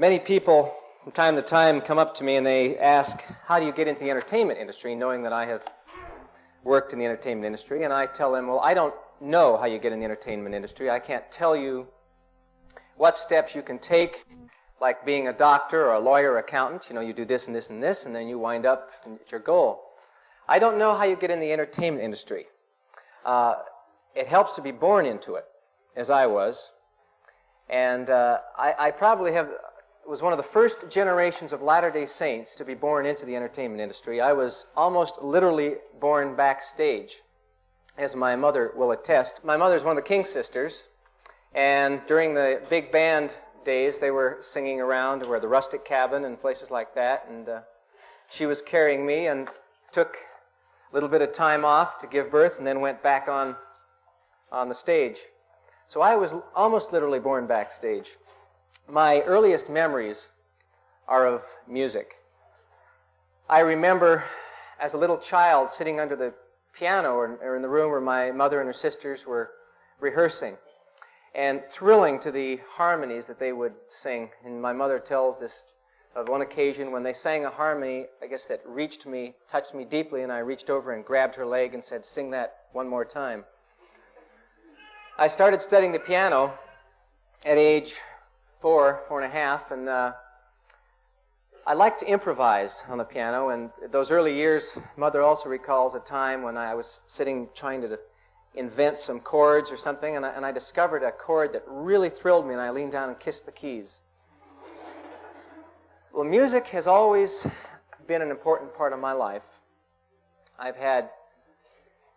Many people from time to time come up to me and they ask, how do you get into the entertainment industry, knowing that I have worked in the entertainment industry? And I tell them, well, I don't know how you get in the entertainment industry. I can't tell you what steps you can take, like being a doctor or a lawyer or accountant. You know, you do this and this and this, and then you wind up at your goal. I don't know how you get in the entertainment industry. It helps to be born into it, as I was. And I probably was one of the first generations of Latter-day Saints to be born into the entertainment industry. I was almost literally born backstage, as my mother will attest. My mother's one of the King sisters, and during the big band days, they were singing around where the Rustic Cabin and places like that, and she was carrying me and took a little bit of time off to give birth and then went back on the stage. So I was almost literally born backstage. My earliest memories are of music. I remember as a little child sitting under the piano or in the room where my mother and her sisters were rehearsing and thrilling to the harmonies that they would sing. And my mother tells this of one occasion when they sang a harmony, I guess that reached me, touched me deeply, and I reached over and grabbed her leg and said, "Sing that one more time." I started studying the piano at age 4.5, and I liked to improvise on the piano. And those early years, Mother also recalls a time when I was sitting trying to invent some chords or something, and I discovered a chord that really thrilled me, and I leaned down and kissed the keys. Well, music has always been an important part of my life. I've had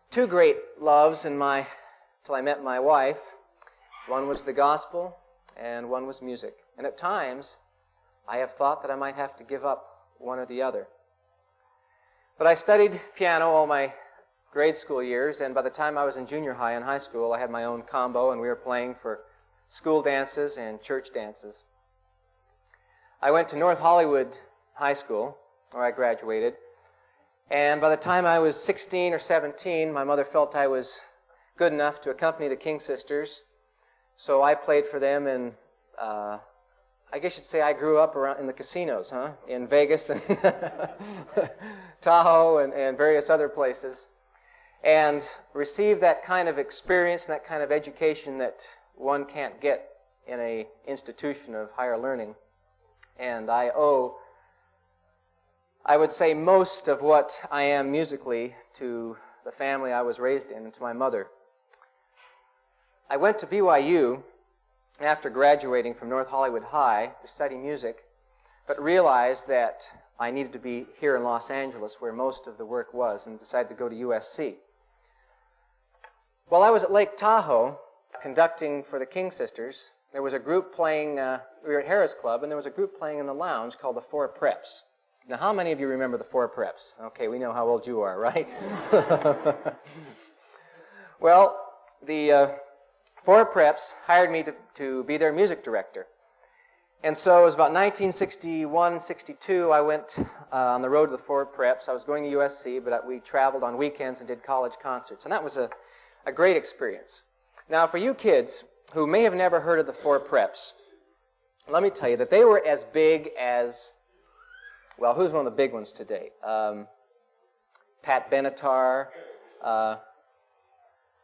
two great loves till I met my wife. One was the gospel, and one was music. And at times, I have thought that I might have to give up one or the other. But I studied piano all my grade school years, and by the time I was in junior high and high school, I had my own combo, and we were playing for school dances and church dances. I went to North Hollywood High School, where I graduated, and by the time I was 16 or 17, my mother felt I was good enough to accompany the King sisters, so I played for them, and I guess you'd say I grew up around in the casinos, in Vegas and Tahoe and various other places, and received that kind of experience and that kind of education that one can't get in an institution of higher learning. And I owe, I would say, most of what I am musically to the family I was raised in and to my mother. I went to BYU after graduating from North Hollywood High to study music, but realized that I needed to be here in Los Angeles where most of the work was, and decided to go to USC. While I was at Lake Tahoe conducting for the King sisters, there was a group playing, we were at Harris Club, and there was a group playing in the lounge called the Four Preps. Now, how many of you remember the Four Preps? Okay, we know how old you are, right? Well, the Four Preps hired me to be their music director. And so it was about 1961, 62, I went on the road to the Four Preps. I was going to USC, but we traveled on weekends and did college concerts. And that was a great experience. Now, for you kids who may have never heard of the Four Preps, let me tell you that they were as big as, well, who's one of the big ones today? Pat Benatar.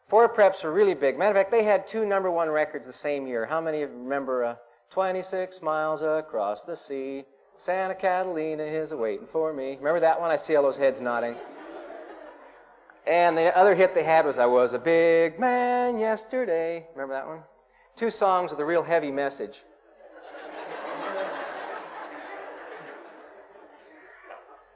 Four Preps were really big. Matter of fact, they had 2 #1 records the same year. How many of you remember 26 miles across the sea, Santa Catalina is a-waiting for me? Remember that one? I see all those heads nodding. And the other hit they had was I Was a Big Man Yesterday. Remember that one? 2 songs with a real heavy message.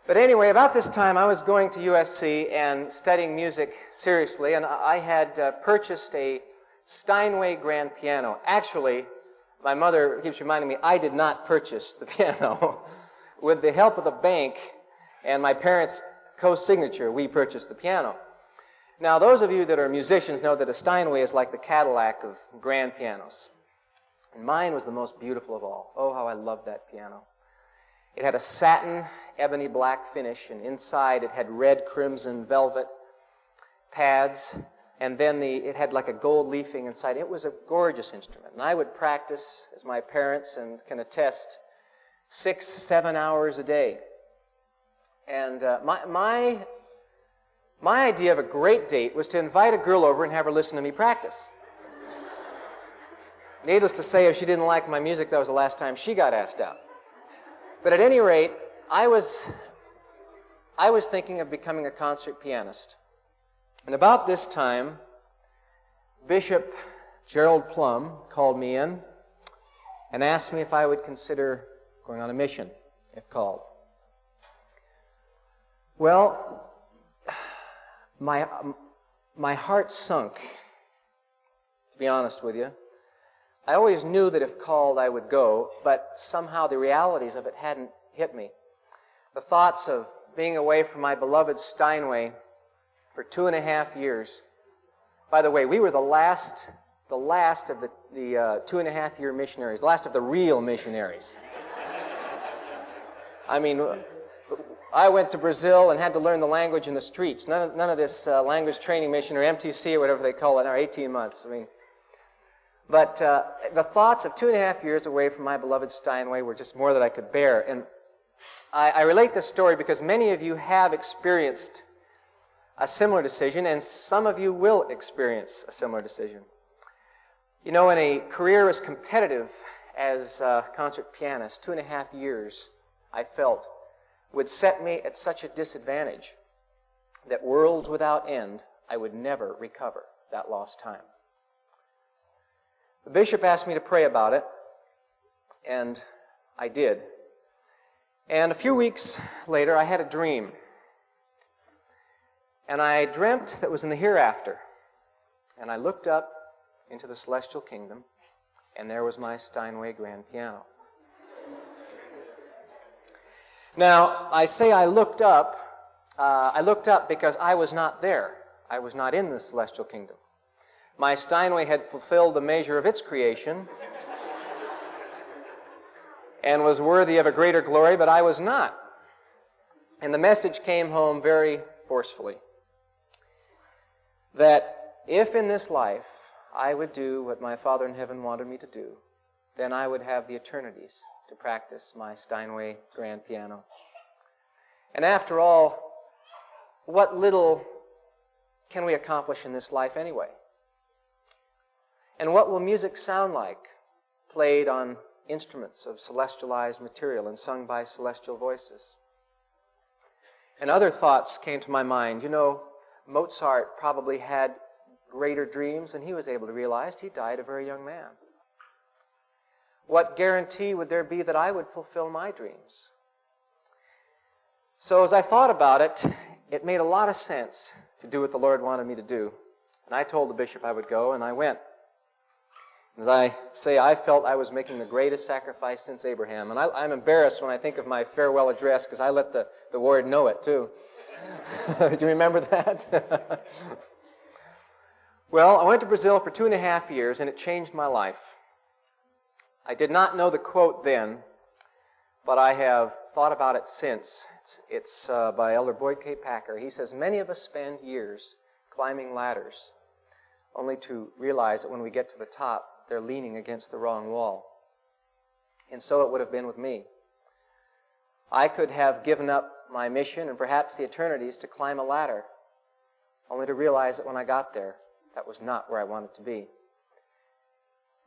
But anyway, about this time I was going to USC and studying music seriously, and I had purchased a Steinway grand piano. Actually, my mother keeps reminding me, I did not purchase the piano. With the help of the bank and my parents' co-signature, we purchased the piano. Now, those of you that are musicians know that a Steinway is like the Cadillac of grand pianos. And mine was the most beautiful of all. Oh, how I loved that piano. It had a satin ebony black finish, and inside it had red crimson velvet pads, and then it had like a gold leafing inside. It was a gorgeous instrument, and I would practice, as my parents can attest, 6, 7 hours a day. And my idea of a great date was to invite a girl over and have her listen to me practice. Needless to say, if she didn't like my music, that was the last time she got asked out. But at any rate, I was thinking of becoming a concert pianist. And about this time, Bishop Gerald Plum called me in and asked me if I would consider going on a mission, if called. Well, my heart sunk, to be honest with you. I always knew that if called I would go, but somehow the realities of it hadn't hit me. The thoughts of being away from my beloved Steinway for 2.5 years. By the way, we were the last of the 2.5-year missionaries, the last of the real missionaries. I mean, I went to Brazil and had to learn the language in the streets. None of this language training mission or MTC or whatever they call it, or 18 months. I mean, but the thoughts of 2.5 years away from my beloved Steinway were just more than I could bear. And I relate this story because many of you have experienced a similar decision, and some of you will experience a similar decision. You know, in a career as competitive as a concert pianist, 2.5 years, I felt, would set me at such a disadvantage that worlds without end, I would never recover that lost time. The bishop asked me to pray about it, and I did. And a few weeks later, I had a dream. And I dreamt that it was in the hereafter. And I looked up into the celestial kingdom, and there was my Steinway grand piano. Now, I say I looked up because I was not there. I was not in the celestial kingdom. My Steinway had fulfilled the measure of its creation and was worthy of a greater glory, but I was not. And the message came home very forcefully that if in this life I would do what my Father in heaven wanted me to do, then I would have the eternities to practice my Steinway grand piano. And after all, what little can we accomplish in this life anyway? And what will music sound like, played on instruments of celestialized material and sung by celestial voices? And other thoughts came to my mind. You know, Mozart probably had greater dreams than he was able to realize. He died a very young man. What guarantee would there be that I would fulfill my dreams? So as I thought about it, it made a lot of sense to do what the Lord wanted me to do. And I told the bishop I would go, and I went. As I say, I felt I was making the greatest sacrifice since Abraham. And I'm embarrassed when I think of my farewell address because I let the ward know it, too. Do you remember that? Well, I went to Brazil for 2.5 years, and it changed my life. I did not know the quote then, but I have thought about it since. It's by Elder Boyd K. Packer. He says, many of us spend years climbing ladders only to realize that when we get to the top, they're leaning against the wrong wall. And so it would have been with me. I could have given up my mission and perhaps the eternities to climb a ladder, only to realize that when I got there, that was not where I wanted to be.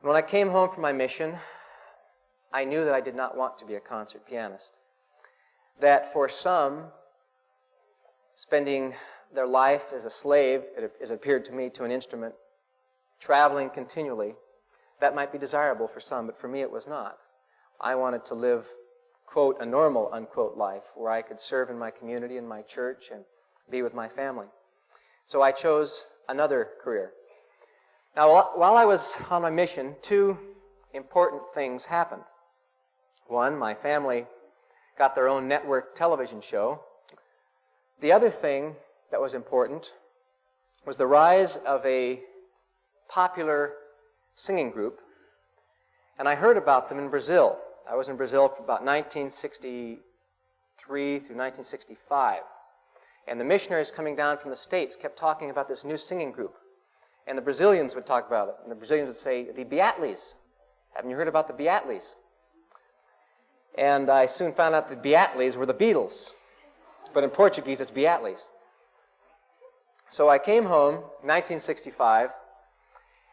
And when I came home from my mission, I knew that I did not want to be a concert pianist. That for some, spending their life as a slave, as it appeared to me, to an instrument, traveling continually, that might be desirable for some, but for me it was not. I wanted to live, quote, a normal, unquote, life where I could serve in my community, in my church, and be with my family. So I chose another career. Now, while I was on my mission, two important things happened. One, my family got their own network television show. The other thing that was important was the rise of a popular singing group, and I heard about them in Brazil. I was in Brazil from about 1963 through 1965, and the missionaries coming down from the States kept talking about this new singing group, and the Brazilians would talk about it, and the Brazilians would say, the Beatles. Haven't you heard about the Beatles? And I soon found out that Beatles were the Beatles. But in Portuguese, it's Beatles. So I came home in 1965,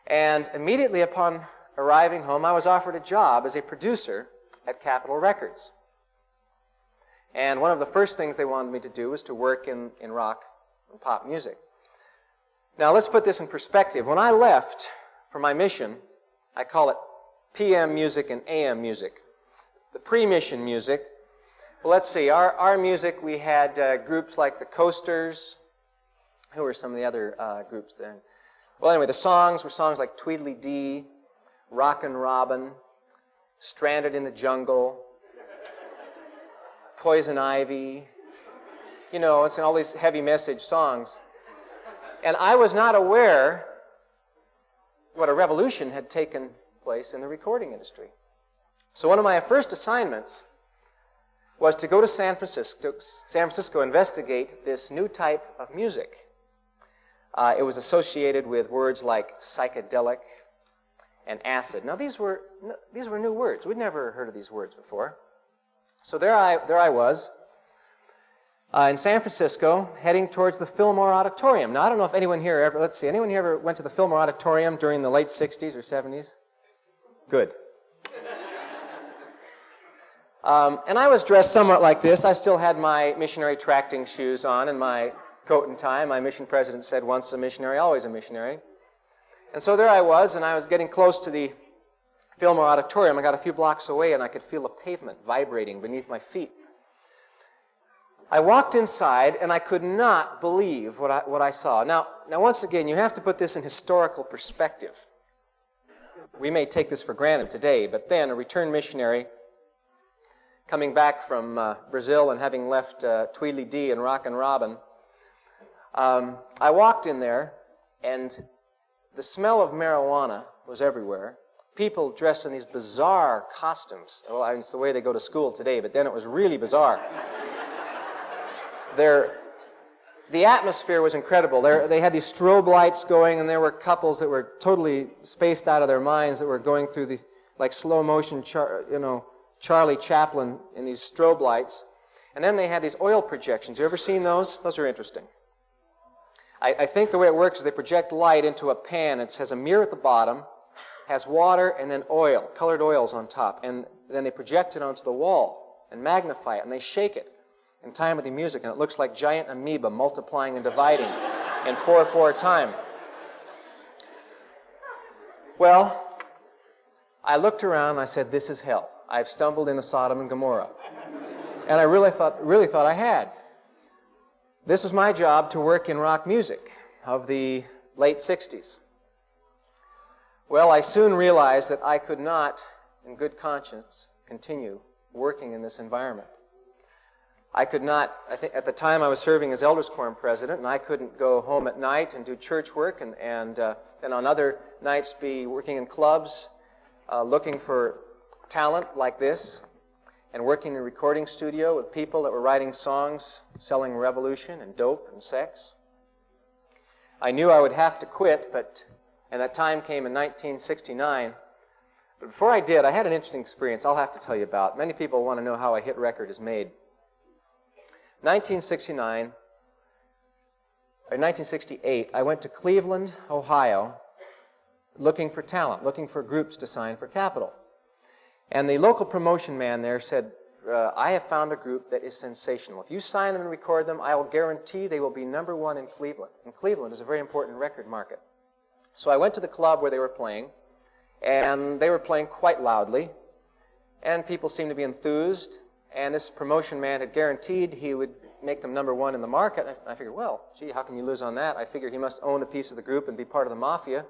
and immediately upon arriving home, I was offered a job as a producer at Capitol Records. And one of the first things they wanted me to do was to work in rock and pop music. Now, let's put this in perspective. When I left for my mission, I call it PM music and AM music. The pre-mission music, well, let's see, our music, we had groups like the Coasters. Who were some of the other groups then? Well, anyway, the songs were songs like Tweedledee, Rockin' Robin, Stranded in the Jungle, Poison Ivy. You know, it's all these heavy message songs. And I was not aware what a revolution had taken place in the recording industry. So one of my first assignments was to go to San Francisco, investigate this new type of music. It was associated with words like psychedelic and acid. Now, these were new words. We'd never heard of these words before. So there I was in San Francisco, heading towards the Fillmore Auditorium. Now, I don't know if anyone here anyone here ever went to the Fillmore Auditorium during the late 60s or 70s? Good. And I was dressed somewhat like this. I still had my missionary tracting shoes on and my coat and tie. My mission president said, once a missionary, always a missionary. And so there I was, and I was getting close to the Fillmore Auditorium. I got a few blocks away, and I could feel the pavement vibrating beneath my feet. I walked inside, and I could not believe what I saw. Now, once again, you have to put this in historical perspective. We may take this for granted today, but then a returned missionary coming back from Brazil and having left Tweedledee and Rockin' Robin, I walked in there, and the smell of marijuana was everywhere. People dressed in these bizarre costumes. Well, it's the way they go to school today, but then it was really bizarre. The atmosphere was incredible. They had these strobe lights going, and there were couples that were totally spaced out of their minds that were going through the slow motion, Charlie Chaplin in these strobe lights. And then they had these oil projections. You ever seen those? Those are interesting. I think the way it works is they project light into a pan. It has a mirror at the bottom, has water, and then oil, colored oils on top. And then they project it onto the wall and magnify it, and they shake it in time with the music, and it looks like giant amoeba multiplying and dividing in 4/4 time. Well, I looked around and I said, this is hell. I've stumbled into Sodom and Gomorrah. And I really thought I had. This was my job to work in rock music of the late 60s. Well, I soon realized that I could not, in good conscience, continue working in this environment. I could not, I think at the time I was serving as Elders Quorum president, and I couldn't go home at night and do church work and then on other nights be working in clubs, looking for talent like this, and working in a recording studio with people that were writing songs, selling revolution and dope and sex. I knew I would have to quit, and that time came in 1969. But before I did, I had an interesting experience I'll have to tell you about. Many people want to know how a hit record is made. 1968, I went to Cleveland, Ohio, looking for talent, looking for groups to sign for Capitol. And the local promotion man there said, I have found a group that is sensational. If you sign them and record them, I will guarantee they will be #1 in Cleveland. And Cleveland is a very important record market. So I went to the club where they were playing, and they were playing quite loudly, and people seemed to be enthused, and this promotion man had guaranteed he would make them #1 in the market. And I figured, well, gee, how can you lose on that? I figured he must own a piece of the group and be part of the mafia.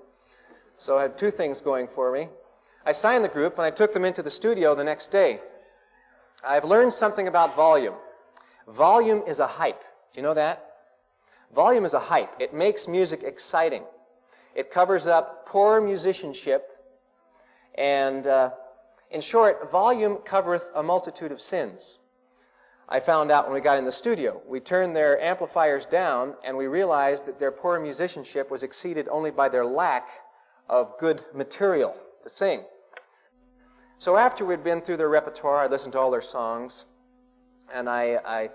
So I had two things going for me. I signed the group, and I took them into the studio the next day. I've learned something about volume. Volume is a hype. Do you know that? Volume is a hype. It makes music exciting. It covers up poor musicianship, and in short, volume covereth a multitude of sins. I found out when we got in the studio. We turned their amplifiers down, and we realized that their poor musicianship was exceeded only by their lack of good material to sing. So after we'd been through their repertoire, I listened to all their songs, and I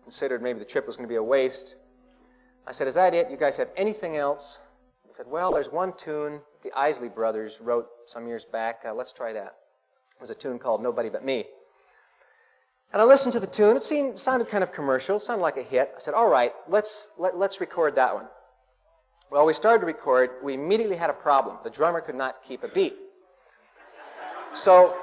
considered maybe the trip was going to be a waste. I said, is that it? You guys have anything else? They said, well, there's one tune the Isley Brothers wrote some years back. Let's try that. It was a tune called Nobody But Me. And I listened to the tune. It sounded kind of commercial. It sounded like a hit. I said, all right, let's record that one. Well, we started to record. We immediately had a problem. The drummer could not keep a beat. So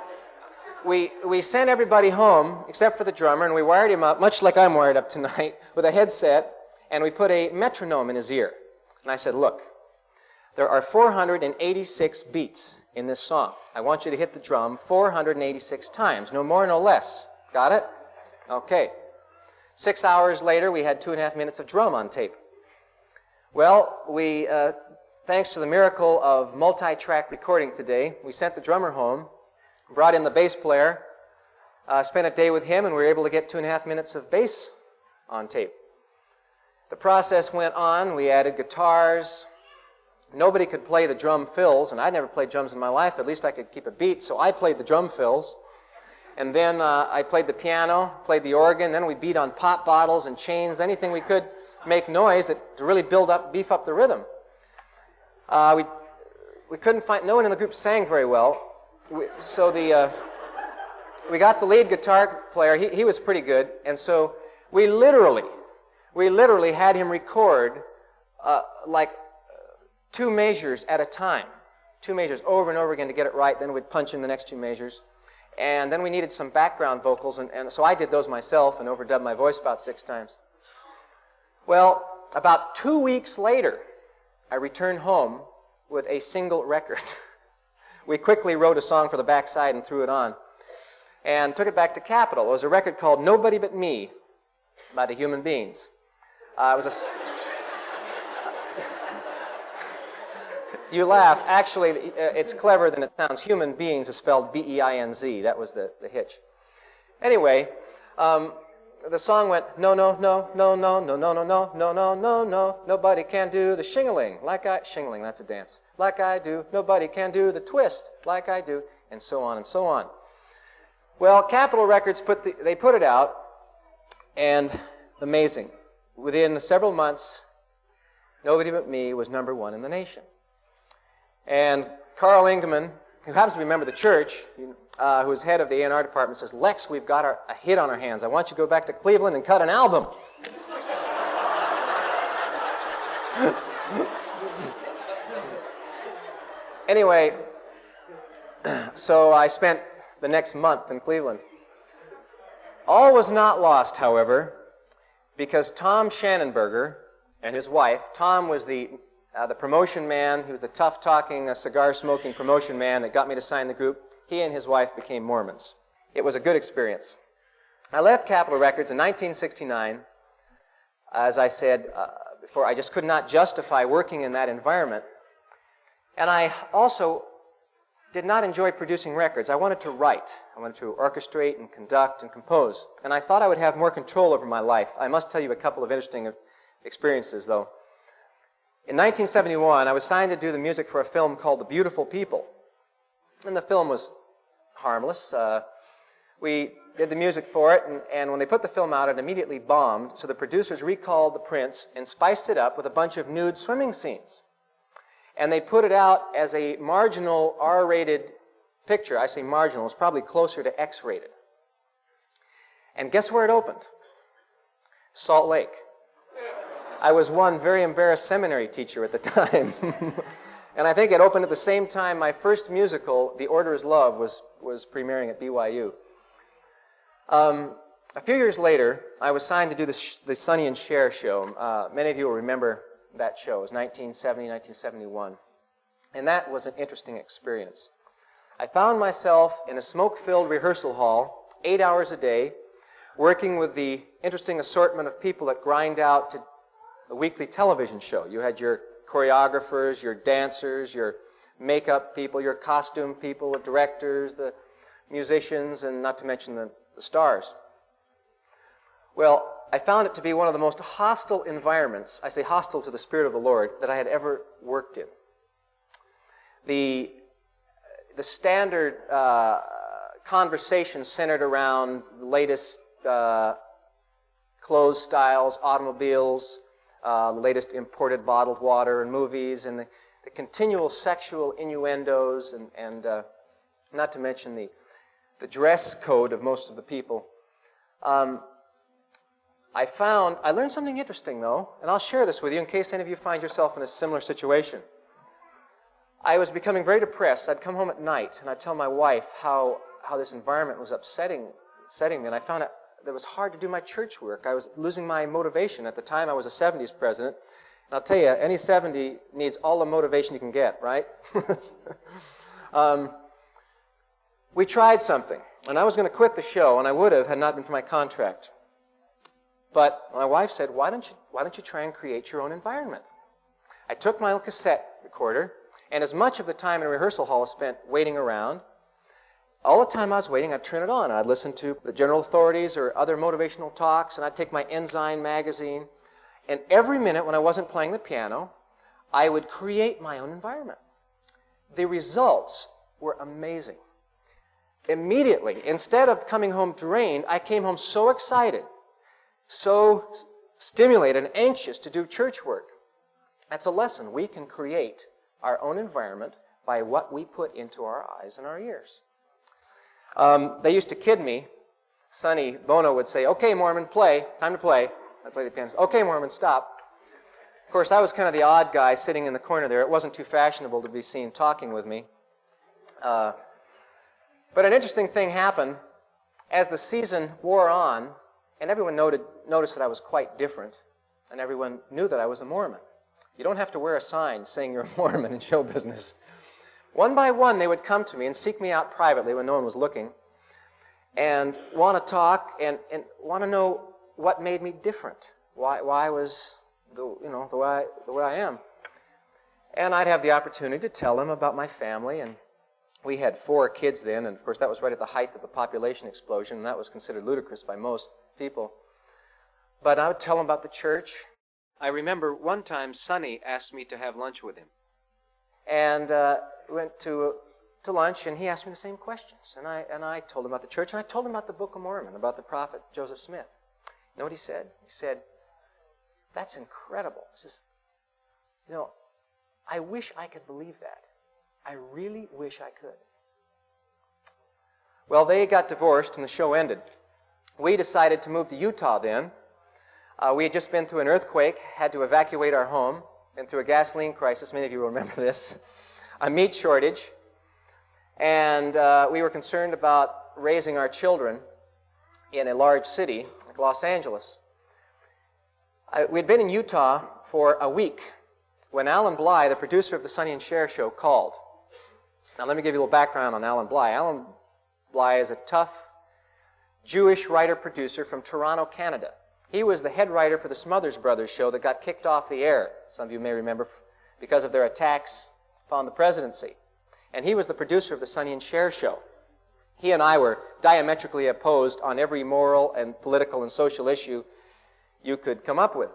we sent everybody home except for the drummer, and we wired him up, much like I'm wired up tonight, with a headset, and we put a metronome in his ear. And I said, look, there are 486 beats in this song. I want you to hit the drum 486 times, no more, no less. Got it? Okay. 6 hours later, we had 2.5 minutes of drum on tape. Well, we, thanks to the miracle of multi-track recording today, we sent the drummer home, brought in the bass player, spent a day with him, and we were able to get 2.5 minutes of bass on tape. The process went on. We added guitars. Nobody could play the drum fills, and I'd never played drums in my life, but at least I could keep a beat, so I played the drum fills. And then I played the piano, played the organ, then we beat on pop bottles and chains, anything we could make noise to really beef up the rhythm. We couldn't find, no one in the group sang very well, so we got the lead guitar player, he was pretty good, and so we literally had him record like 2 measures at a time, 2 measures over and over again to get it right, then we'd punch in the next 2 measures. And then we needed some background vocals, and so I did those myself and overdubbed my voice about 6 times. Well, about 2 weeks later, I returned home with a single record. We quickly wrote a song for the backside and threw it on, and took it back to Capitol. It was a record called Nobody But Me by the Human Beings. It was a... You laugh. Actually, it's cleverer than it sounds. Human Beings is spelled B-E-I-N-Z. That was the hitch. Anyway, the song went, no, no, no, no, no, no, no, no, no, no, no, no, no. Nobody can do the shingling like I... Shingling, that's a dance. Like I do. Nobody can do the twist like I do. And so on and so on. Well, Capitol Records put it out, and amazing. Within several months, Nobody But Me was #1 in the nation. And Carl Engelman, who happens to be a member of the church, who was head of the A&R department, says, Lex, we've got a hit on our hands. I want you to go back to Cleveland and cut an album. Anyway, so I spent the next month in Cleveland. All was not lost, however, because Tom Shannenberger and his wife, Tom was the promotion man. He was the tough-talking, cigar-smoking promotion man that got me to sign the group. He and his wife became Mormons. It was a good experience. I left Capitol Records in 1969. As I said before, I just could not justify working in that environment. And I also did not enjoy producing records. I wanted to write. I wanted to orchestrate and conduct and compose. And I thought I would have more control over my life. I must tell you a couple of interesting experiences, though. In 1971, I was signed to do the music for a film called The Beautiful People. And the film was harmless. We did the music for it, and when they put the film out, it immediately bombed, so the producers recalled the prints and spiced it up with a bunch of nude swimming scenes. And they put it out as a marginal R-rated picture. I say marginal, it's probably closer to X-rated. And guess where it opened? Salt Lake. I was one very embarrassed seminary teacher at the time. And I think it opened at the same time my first musical, The Order Is Love, was premiering at BYU. A few years later, I was signed to do the Sonny and Cher show. Many of you will remember that show. It was 1970, 1971. And that was an interesting experience. I found myself in a smoke-filled rehearsal hall, 8 hours a day, working with the interesting assortment of people that grind out to a weekly television show. You had your choreographers, your dancers, your makeup people, your costume people, the directors, the musicians, and not to mention the stars. Well, I found it to be one of the most hostile environments, I say hostile to the Spirit of the Lord, that I had ever worked in. The standard conversation centered around the latest clothes styles, automobiles, the latest imported bottled water and movies, and the continual sexual innuendos, and not to mention the dress code of most of the people. I learned something interesting, though, and I'll share this with you in case any of you find yourself in a similar situation. I was becoming very depressed. I'd come home at night, and I'd tell my wife how this environment was upsetting me, and I found out that it was hard to do my church work. I was losing my motivation. At the time, I was a 70s president, and I'll tell you, any 70 needs all the motivation you can get, right? We tried something, and I was going to quit the show, and I would have had not been for my contract. But my wife said, why don't you try and create your own environment? I took my little cassette recorder, and as much of the time in a rehearsal hall was spent waiting around, all the time I was waiting, I'd turn it on. I'd listen to the general authorities or other motivational talks, and I'd take my Ensign magazine, and every minute when I wasn't playing the piano, I would create my own environment. The results were amazing. Immediately, instead of coming home drained, I came home so excited, so stimulated and anxious to do church work. That's a lesson. We can create our own environment by what we put into our eyes and our ears. They used to kid me. Sonny Bono would say, "Okay, Mormon, play. Time to play." I'd play the piano. "Okay, Mormon, stop." Of course, I was kind of the odd guy sitting in the corner there. It wasn't too fashionable to be seen talking with me. But an interesting thing happened as the season wore on, and everyone noticed that I was quite different, and everyone knew that I was a Mormon. You don't have to wear a sign saying you're a Mormon in show business. One by one, they would come to me and seek me out privately when no one was looking, and want to talk and want to know what made me different, why I was the way I am. And I'd have the opportunity to tell them about my family, and we had 4 kids then, and of course that was right at the height of the population explosion, and that was considered ludicrous by most people. But I would tell them about the church. I remember one time Sonny asked me to have lunch with him. And went to lunch, and he asked me the same questions. And I told him about the church, and I told him about the Book of Mormon, about the prophet Joseph Smith. You know what he said? He said, "That's incredible." He says, "I wish I could believe that. I really wish I could." Well, they got divorced, and the show ended. We decided to move to Utah then. We had just been through an earthquake, had to evacuate our home, and through a gasoline crisis. Many of you will remember this. A meat shortage. And we were concerned about raising our children in a large city like Los Angeles. We'd been in Utah for a week when Alan Bligh, the producer of the Sonny and Cher show, called. Now, let me give you a little background on Alan Bligh. Alan Bligh is a tough Jewish writer-producer from Toronto, Canada. He was the head writer for the Smothers Brothers show that got kicked off the air, some of you may remember, because of their attacks upon the presidency. And he was the producer of the Sonny and Cher show. He and I were diametrically opposed on every moral and political and social issue you could come up with.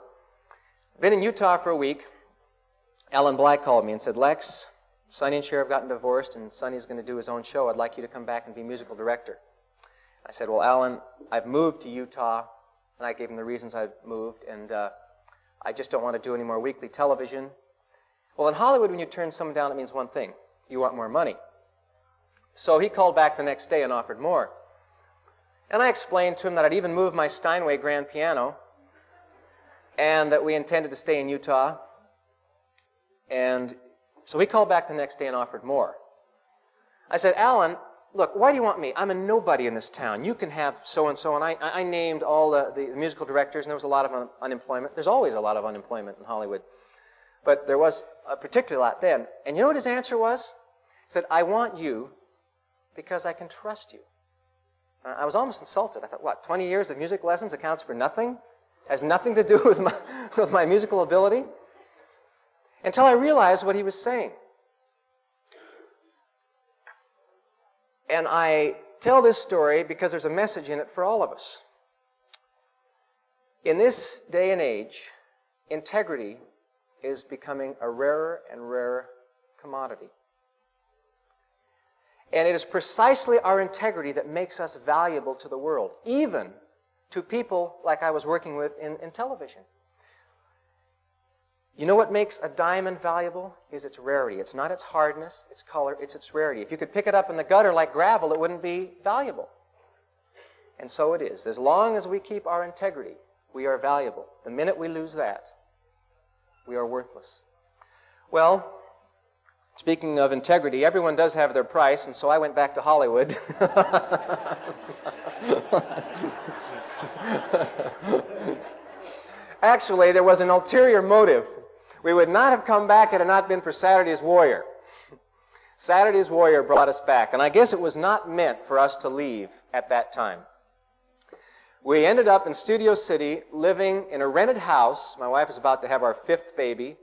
Been in Utah for a week. Alan Bligh called me and said, "Lex, Sonny and Cher have gotten divorced, and Sonny's going to do his own show. I'd like you to come back and be musical director." I said, "Well, Alan, I've moved to Utah," and I gave him the reasons I've moved, and I just don't want to do any more weekly television. Well, in Hollywood, when you turn someone down, it means one thing. You want more money. So he called back the next day and offered more. And I explained to him that I'd even moved my Steinway grand piano, and that we intended to stay in Utah. And so he called back the next day and offered more. I said, "Alan, look, why do you want me? I'm a nobody in this town. You can have so-and-so." And I named all the musical directors, and there was a lot of unemployment. There's always a lot of unemployment in Hollywood. But there was a particular lot then. And you know what his answer was? He said, "I want you because I can trust you." I was almost insulted. I thought, what, 20 years of music lessons accounts for nothing? Has nothing to do with my musical ability? Until I realized what he was saying. And I tell this story because there's a message in it for all of us. In this day and age, integrity is becoming a rarer and rarer commodity. And it is precisely our integrity that makes us valuable to the world, even to people like I was working with in television. You know what makes a diamond valuable? Is its rarity. It's not its hardness, its color, it's its rarity. If you could pick it up in the gutter like gravel, it wouldn't be valuable. And so it is. As long as we keep our integrity, we are valuable. The minute we lose that, we are worthless. Well, speaking of integrity, everyone does have their price, and so I went back to Hollywood. Actually, there was an ulterior motive. We would not have come back had it not been for Saturday's Warrior. Saturday's Warrior brought us back, and I guess it was not meant for us to leave at that time. We ended up in Studio City living in a rented house. My wife was about to have our 5th baby.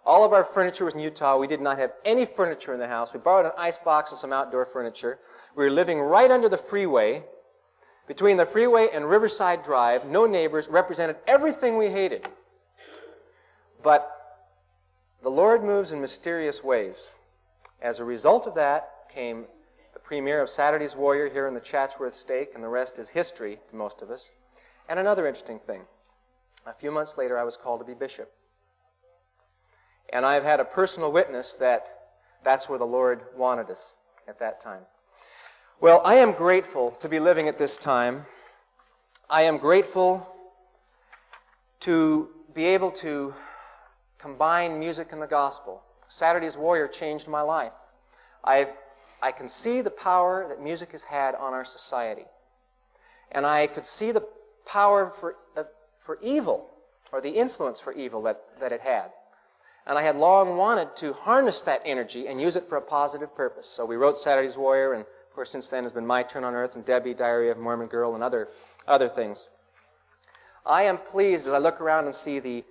All of our furniture was in Utah. We did not have any furniture in the house. We borrowed an icebox and some outdoor furniture. We were living right under the freeway. Between the freeway and Riverside Drive, no neighbors, represented everything we hated. But the Lord moves in mysterious ways. As a result of that came the premiere of Saturday's Warrior here in the Chatsworth Stake, and the rest is history to most of us. And another interesting thing. A few months later, I was called to be bishop. And I've had a personal witness that that's where the Lord wanted us at that time. Well, I am grateful to be living at this time. I am grateful to be able to combine music and the gospel. Saturday's Warrior changed my life. I can see the power that music has had on our society. And I could see the power for evil, or the influence for evil that it had. And I had long wanted to harness that energy and use it for a positive purpose. So we wrote Saturday's Warrior, and of course since then has been My Turn on Earth and Debbie, Diary of a Mormon Girl, and other things. I am pleased as I look around and see the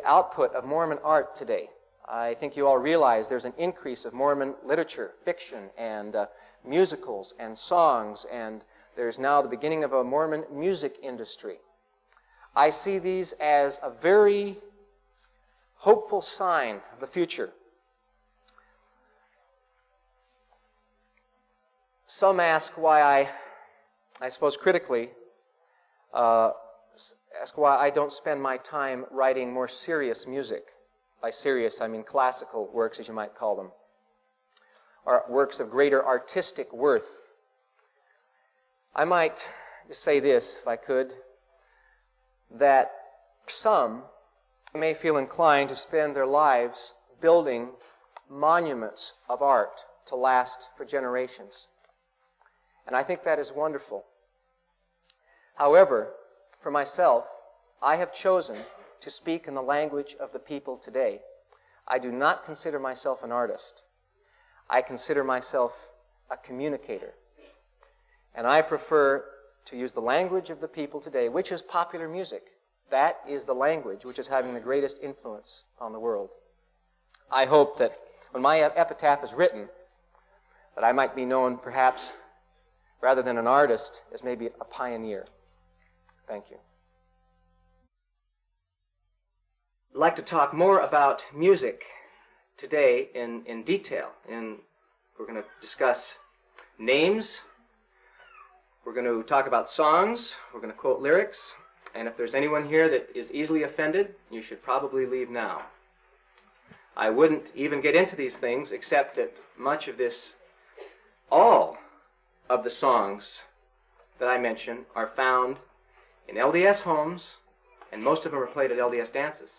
output of Mormon art today. I think you all realize there's an increase of Mormon literature, fiction, and musicals and songs, and there's now the beginning of a Mormon music industry. I see these as a very hopeful sign of the future. Some ask why I suppose critically, ask why I don't spend my time writing more serious music. By serious, I mean classical works, as you might call them, or works of greater artistic worth. I might just say this, if I could, that some may feel inclined to spend their lives building monuments of art to last for generations. And I think that is wonderful. However, for myself, I have chosen to speak in the language of the people today. I do not consider myself an artist. I consider myself a communicator. And I prefer to use the language of the people today, which is popular music. That is the language which is having the greatest influence on the world. I hope that when my epitaph is written, that I might be known perhaps, rather than an artist, as maybe a pioneer. Thank you. I'd like to talk more about music today in detail. We're going to discuss names. We're going to talk about songs. We're going to quote lyrics. And if there's anyone here that is easily offended, you should probably leave now. I wouldn't even get into these things except that much of this, all of the songs that I mention are found in LDS homes, and most of them are played at LDS dances.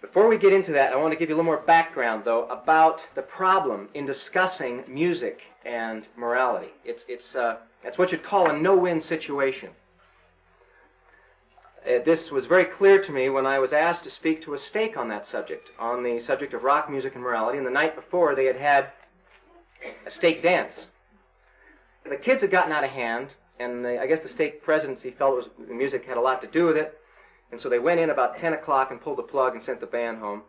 Before we get into that, I want to give you a little more background, though, about the problem in discussing music and morality. It's what you'd call a no-win situation. This was very clear to me when I was asked to speak to a stake on that subject, on the subject of rock music and morality, and the night before they had a stake dance. The kids had gotten out of hand, and I guess the stake presidency felt the music had a lot to do with it, and so they went in about 10 o'clock and pulled the plug and sent the band home,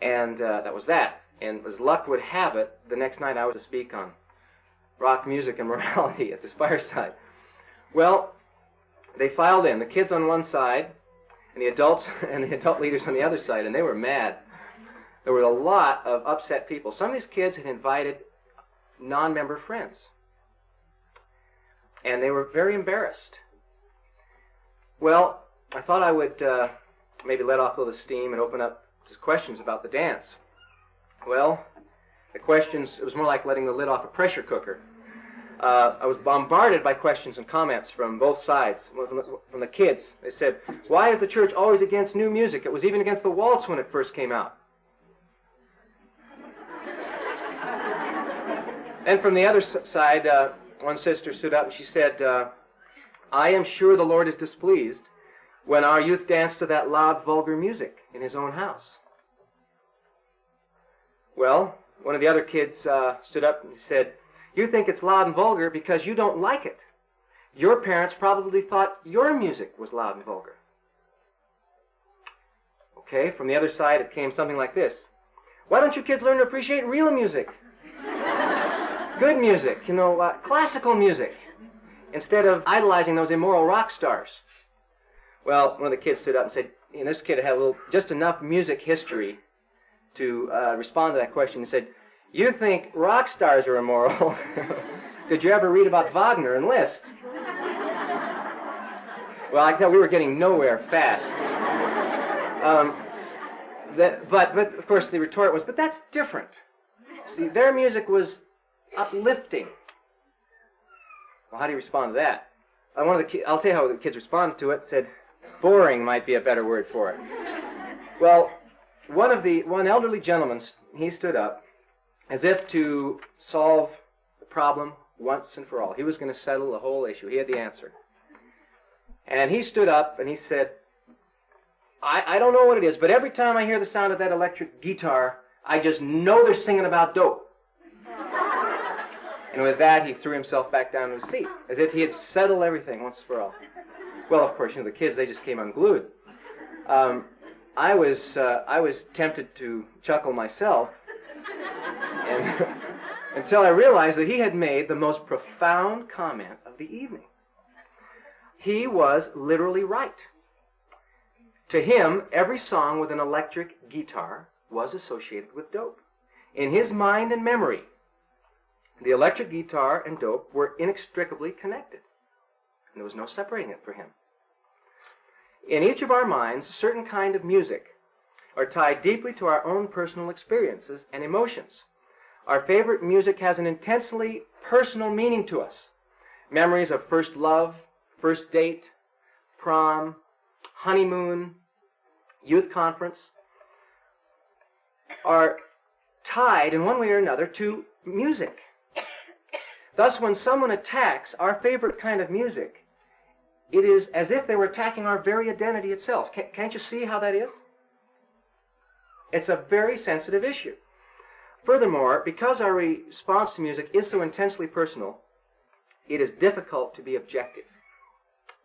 and that was that. And as luck would have it, the next night I was to speak on rock music and morality at this fireside. Well, they filed in, the kids on one side, and the adults and the adult leaders on the other side, and they were mad. there were a lot of upset people. Some of these kids had invited non-member friends, and they were very embarrassed. Well, I thought I would maybe let off a little steam and open up to questions about the dance. Well, the questions, it was more like letting the lid off a pressure cooker. I was bombarded by questions and comments from both sides, from the kids. They said, why is the church always against new music? It was even against the waltz when it first came out. And from the other side, one sister stood up and she said, I am sure the Lord is displeased when our youth dance to that loud, vulgar music in his own house. Well, one of the other kids stood up and said, you think it's loud and vulgar because you don't like it. Your parents probably thought your music was loud and vulgar. Okay, from the other side it came something like this. Why don't you kids learn to appreciate real music? Good music, classical music, instead of idolizing those immoral rock stars. Well, one of the kids stood up and said, and this kid had just enough music history to respond to that question. He said, you think rock stars are immoral? Did you ever read about Wagner and Liszt? Well, I can tell we were getting nowhere fast. But of course the retort was, but that's different. See, their music was uplifting. Well, how do you respond to that? I'll tell you how the kids responded to it. Said, boring might be a better word for it. Well, one elderly gentleman, he stood up as if to solve the problem once and for all. He was going to settle the whole issue. He had the answer. And he stood up and he said, I don't know what it is, but every time I hear the sound of that electric guitar, I just know they're singing about dope. And with that, he threw himself back down to his seat, as if he had settled everything once for all. Well, of course, the kids, they just came unglued. I was tempted to chuckle myself, and until I realized that he had made the most profound comment of the evening. He was literally right. To him, every song with an electric guitar was associated with dope. In his mind and memory, the electric guitar and dope were inextricably connected. And there was no separating it for him. In each of our minds, a certain kind of music are tied deeply to our own personal experiences and emotions. Our favorite music has an intensely personal meaning to us. Memories of first love, first date, prom, honeymoon, youth conference are tied in one way or another to music. Thus, when someone attacks our favorite kind of music, it is as if they were attacking our very identity itself. Can't you see how that is? It's a very sensitive issue. Furthermore, because our response to music is so intensely personal, it is difficult to be objective.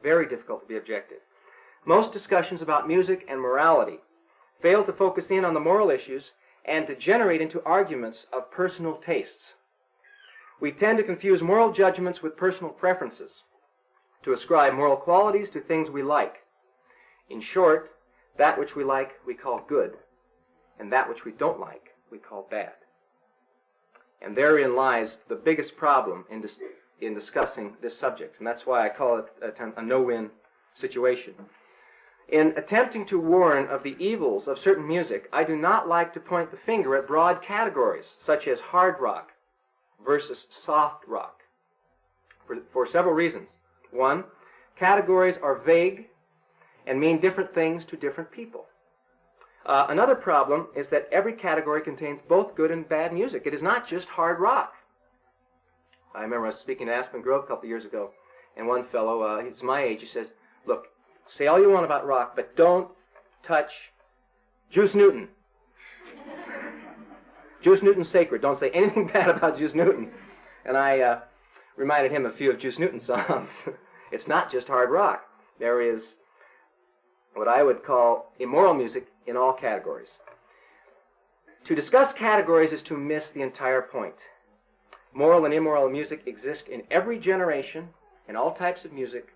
Very difficult to be objective. Most discussions about music and morality fail to focus in on the moral issues and degenerate into arguments of personal tastes. We tend to confuse moral judgments with personal preferences, to ascribe moral qualities to things we like. In short, that which we like we call good, and that which we don't like we call bad. And therein lies the biggest problem in discussing this subject, and that's why I call it a no-win situation. In attempting to warn of the evils of certain music, I do not like to point the finger at broad categories, such as hard rock versus soft rock, for several reasons. One, categories are vague and mean different things to different people. Another problem is that every category contains both good and bad music. It is not just hard rock. I remember I was speaking to Aspen Grove a couple of years ago, and one fellow, he was my age, he says, look, say all you want about rock, but don't touch Juice Newton. Juice Newton's sacred. Don't say anything bad about Juice Newton. And I reminded him of a few of Juice Newton's songs. It's not just hard rock. There is what I would call immoral music in all categories. To discuss categories is to miss the entire point. Moral and immoral music exist in every generation, in all types of music,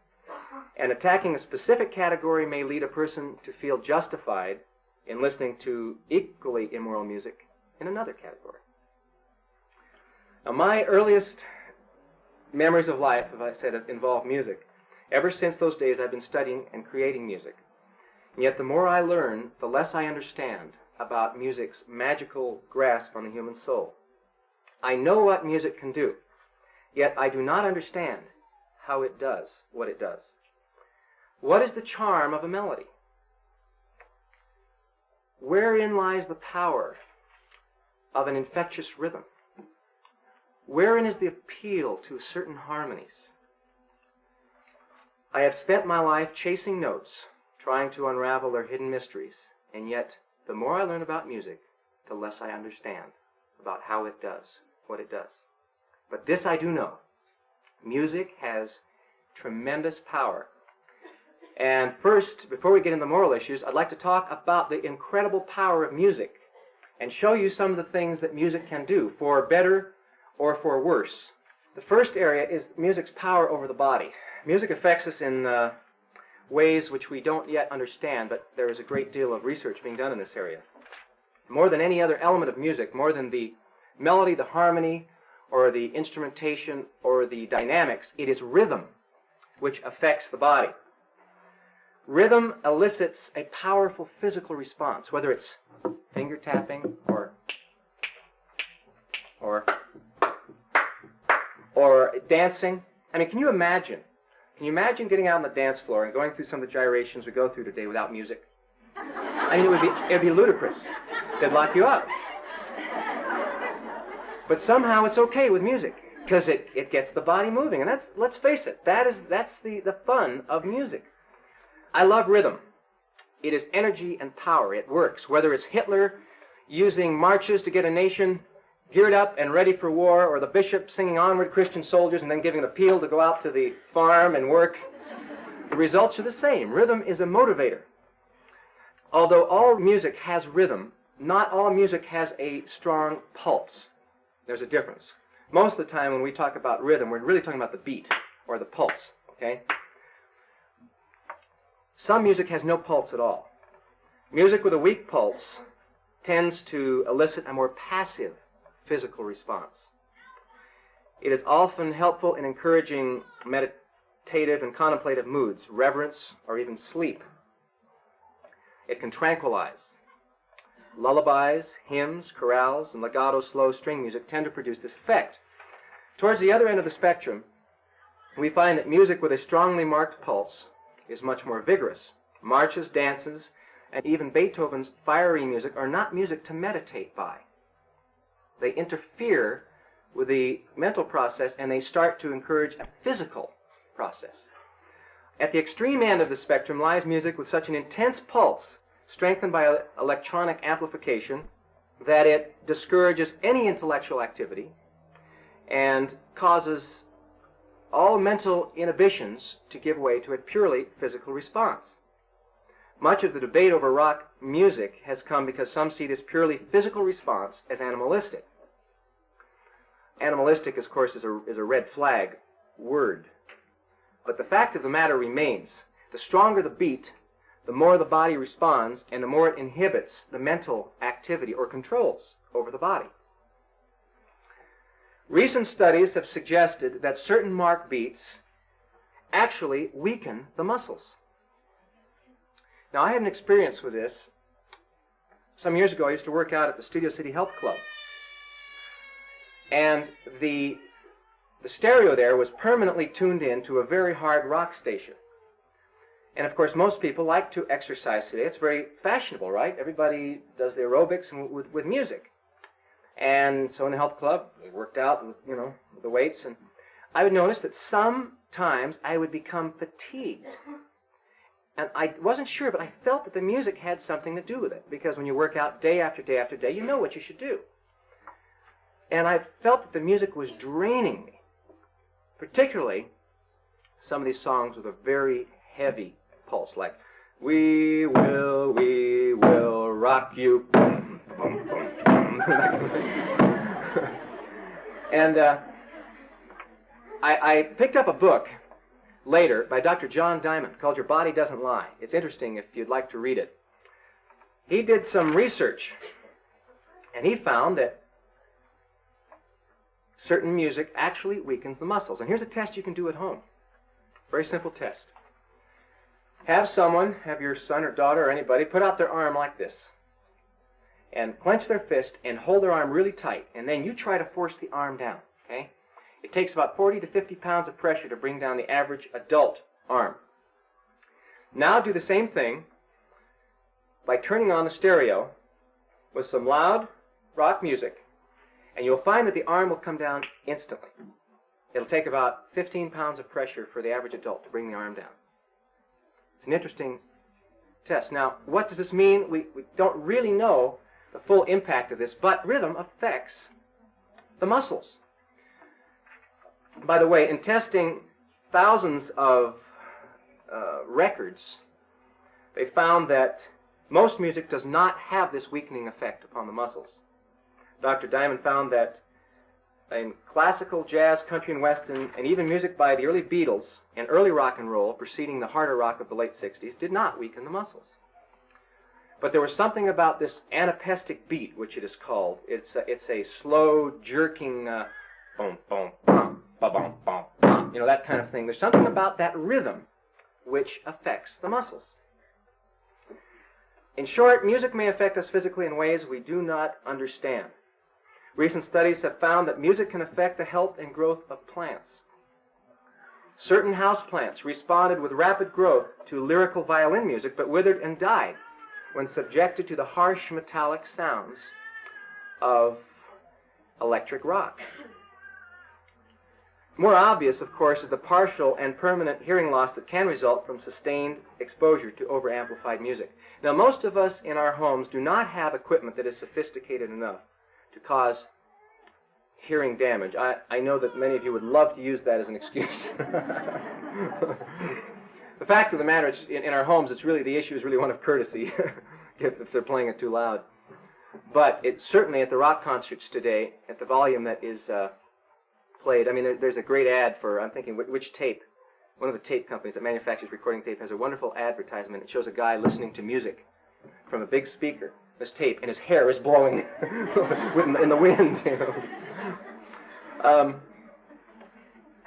and attacking a specific category may lead a person to feel justified in listening to equally immoral music in another category. Now, my earliest memories of life, as I said, have involved music. Ever since those days, I've been studying and creating music. And yet, the more I learn, the less I understand about music's magical grasp on the human soul. I know what music can do, yet I do not understand how it does what it does. What is the charm of a melody? Wherein lies the power of an infectious rhythm? Wherein is the appeal to certain harmonies? I have spent my life chasing notes, trying to unravel their hidden mysteries, and yet the more I learn about music, the less I understand about how it does what it does. But this I do know. Music has tremendous power. And first, before we get into moral issues, I'd like to talk about the incredible power of music and show you some of the things that music can do, for better or for worse. The first area is music's power over the body. Music affects us in ways which we don't yet understand, but there is a great deal of research being done in this area. More than any other element of music, more than the melody, the harmony, or the instrumentation, or the dynamics, it is rhythm which affects the body. Rhythm elicits a powerful physical response, whether it's finger tapping or dancing. I mean, can you imagine getting out on the dance floor and going through some of the gyrations we go through today without music? I mean, it would be ludicrous. They'd lock you up. But somehow it's okay with music, because it gets the body moving. And let's face it, that's the fun of music. I love rhythm. It is energy and power. It works. Whether it's Hitler using marches to get a nation geared up and ready for war, or the bishop singing "Onward, Christian Soldiers" and then giving an appeal to go out to the farm and work, the results are the same. Rhythm is a motivator. Although all music has rhythm, not all music has a strong pulse. There's a difference. Most of the time when we talk about rhythm, we're really talking about the beat or the pulse, okay? Some music has no pulse at all. Music with a weak pulse tends to elicit a more passive physical response. It is often helpful in encouraging meditative and contemplative moods, reverence, or even sleep. It can tranquilize. Lullabies, hymns, chorales, and legato slow string music tend to produce this effect. Towards the other end of the spectrum, we find that music with a strongly marked pulse is much more vigorous. Marches, dances, and even Beethoven's fiery music are not music to meditate by. They interfere with the mental process, and they start to encourage a physical process. At the extreme end of the spectrum lies music with such an intense pulse, strengthened by electronic amplification, that it discourages any intellectual activity and causes all mental inhibitions to give way to a purely physical response. Much of the debate over rock music has come because some see this purely physical response as animalistic. Animalistic, of course, is a red flag word. But the fact of the matter remains, the stronger the beat, the more the body responds, and the more it inhibits the mental activity or controls over the body. Recent studies have suggested that certain mark beats actually weaken the muscles. Now, I had an experience with this. Some years ago, I used to work out at the Studio City Health Club. And the stereo there was permanently tuned in to a very hard rock station. And of course, most people like to exercise today. It's very fashionable, right? Everybody does the aerobics with music. And so in the health club, we worked out with, with the weights. And I would notice that sometimes I would become fatigued. And I wasn't sure, but I felt that the music had something to do with it. Because when you work out day after day after day, you know what you should do. And I felt that the music was draining me. Particularly some of these songs with a very heavy pulse, like we will rock you. And I picked up a book later by Dr. John Diamond called Your Body Doesn't Lie. It's interesting if you'd like to read it. he did some research, and he found that certain music actually weakens the muscles. And here's a test you can do at home. Very simple test. Have your son or daughter or anybody, put out their arm like this, and clench their fist and hold their arm really tight, and then you try to force the arm down, okay? It takes about 40 to 50 pounds of pressure to bring down the average adult arm. Now do the same thing by turning on the stereo with some loud rock music, and you'll find that the arm will come down instantly. It'll take about 15 pounds of pressure for the average adult to bring the arm down. It's an interesting test. Now, what does this mean? We don't really know the full impact of this, but rhythm affects the muscles. By the way, in testing thousands of records, they found that most music does not have this weakening effect upon the muscles. Dr. Diamond found that in classical, jazz, country, and western, and even music by the early Beatles and early rock and roll preceding the harder rock of the late 60s did not weaken the muscles. But there was something about this anapestic beat, which it is called. It's a slow, jerking, boom, boom, bum, ba-bum, bum, bum, that kind of thing. There's something about that rhythm which affects the muscles. In short, music may affect us physically in ways we do not understand. Recent studies have found that music can affect the health and growth of plants. Certain houseplants responded with rapid growth to lyrical violin music, but withered and died when subjected to the harsh metallic sounds of electric rock. More obvious, of course, is the partial and permanent hearing loss that can result from sustained exposure to over-amplified music. Now, most of us in our homes do not have equipment that is sophisticated enough to cause hearing damage. I know that many of you would love to use that as an excuse. The fact of the matter is, in our homes, the issue is really one of courtesy, if they're playing it too loud. But it's certainly at the rock concerts today, at the volume that is played. I mean, there's a great ad for, I'm thinking, which tape? One of the tape companies that manufactures recording tape has a wonderful advertisement. It shows a guy listening to music from a big speaker, this tape, and his hair is blowing in the wind.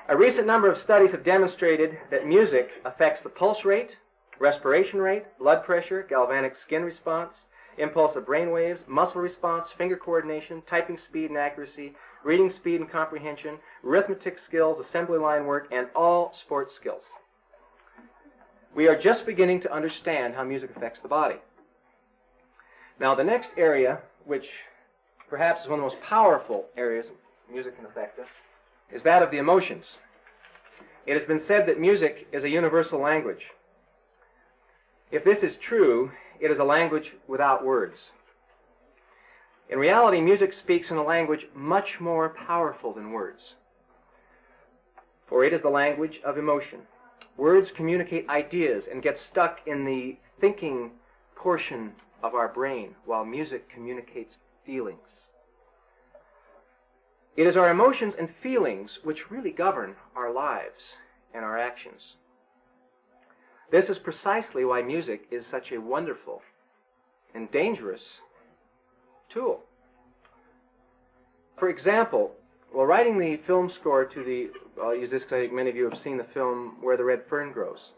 A recent number of studies have demonstrated that music affects the pulse rate, respiration rate, blood pressure, galvanic skin response, impulse of brain waves, muscle response, finger coordination, typing speed and accuracy, reading speed and comprehension, arithmetic skills, assembly line work, and all sports skills. We are just beginning to understand how music affects the body. Now, the next area, which perhaps is one of the most powerful areas music can affect us, is that of the emotions. It has been said that music is a universal language. If this is true, it is a language without words. In reality, music speaks in a language much more powerful than words, for it is the language of emotion. Words communicate ideas and get stuck in the thinking portion of our brain, while music communicates feelings. It is our emotions and feelings which really govern our lives and our actions. This is precisely why music is such a wonderful and dangerous tool. For example, while writing the film score to I'll use this because I think many of you have seen the film Where the Red Fern Grows,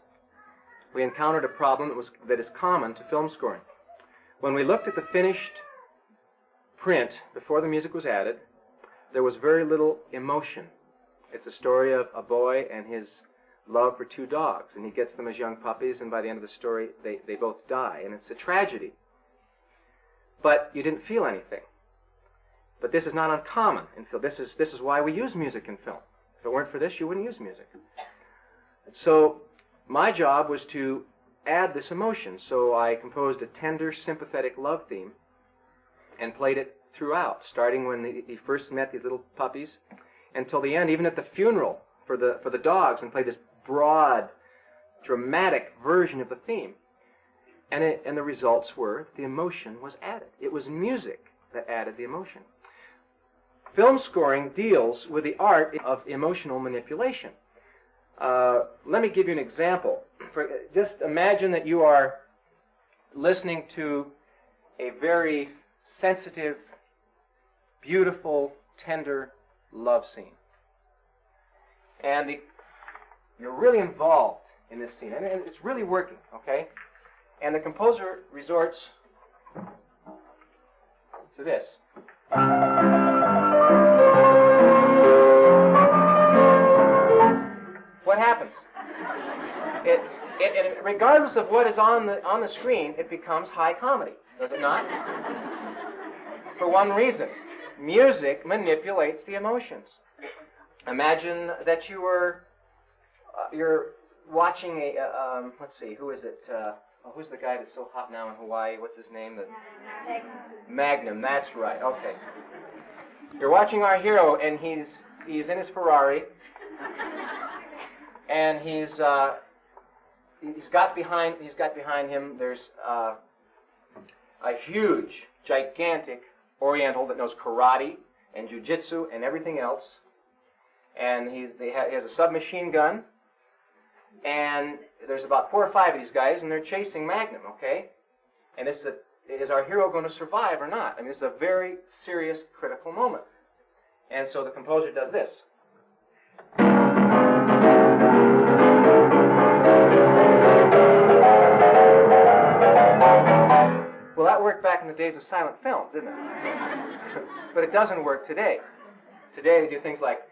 we encountered a problem that is common to film scoring. When we looked at the finished print before the music was added, there was very little emotion. It's a story of a boy and his love for two dogs, and he gets them as young puppies, and by the end of the story, they both die, and it's a tragedy. But you didn't feel anything. But this is not uncommon in film. This is why we use music in film. If it weren't for this, you wouldn't use music. So my job was to add this emotion. So I composed a tender, sympathetic love theme and played it throughout, starting when he first met these little puppies until the end, even at the funeral for the dogs, and played this broad, dramatic version of the theme. And the results were the emotion was added. It was music that added the emotion. Film scoring deals with the art of emotional manipulation. Let me give you an example. Just imagine that you are listening to a very sensitive, beautiful, tender love scene. And you're really involved in this scene, and it's really working, okay? And the composer resorts to this. What happens? Regardless of what is on the screen, it becomes high comedy, does it not? For one reason: music manipulates the emotions. Imagine that you're watching a let's see, who is it? Who's the guy that's so hot now in Hawaii? What's his name? Magnum. That's right. Okay. You're watching our hero, and he's in his Ferrari, and he's got behind him. There's a huge, gigantic Oriental that knows karate and jujitsu and everything else, and he has a submachine gun. And there's about 4 or 5 of these guys, and they're chasing Magnum, okay? And is our hero going to survive or not? I mean, it's a very serious, critical moment. And so the composer does this. Well, that worked back in the days of silent film, didn't it? But it doesn't work today. Today they do things like...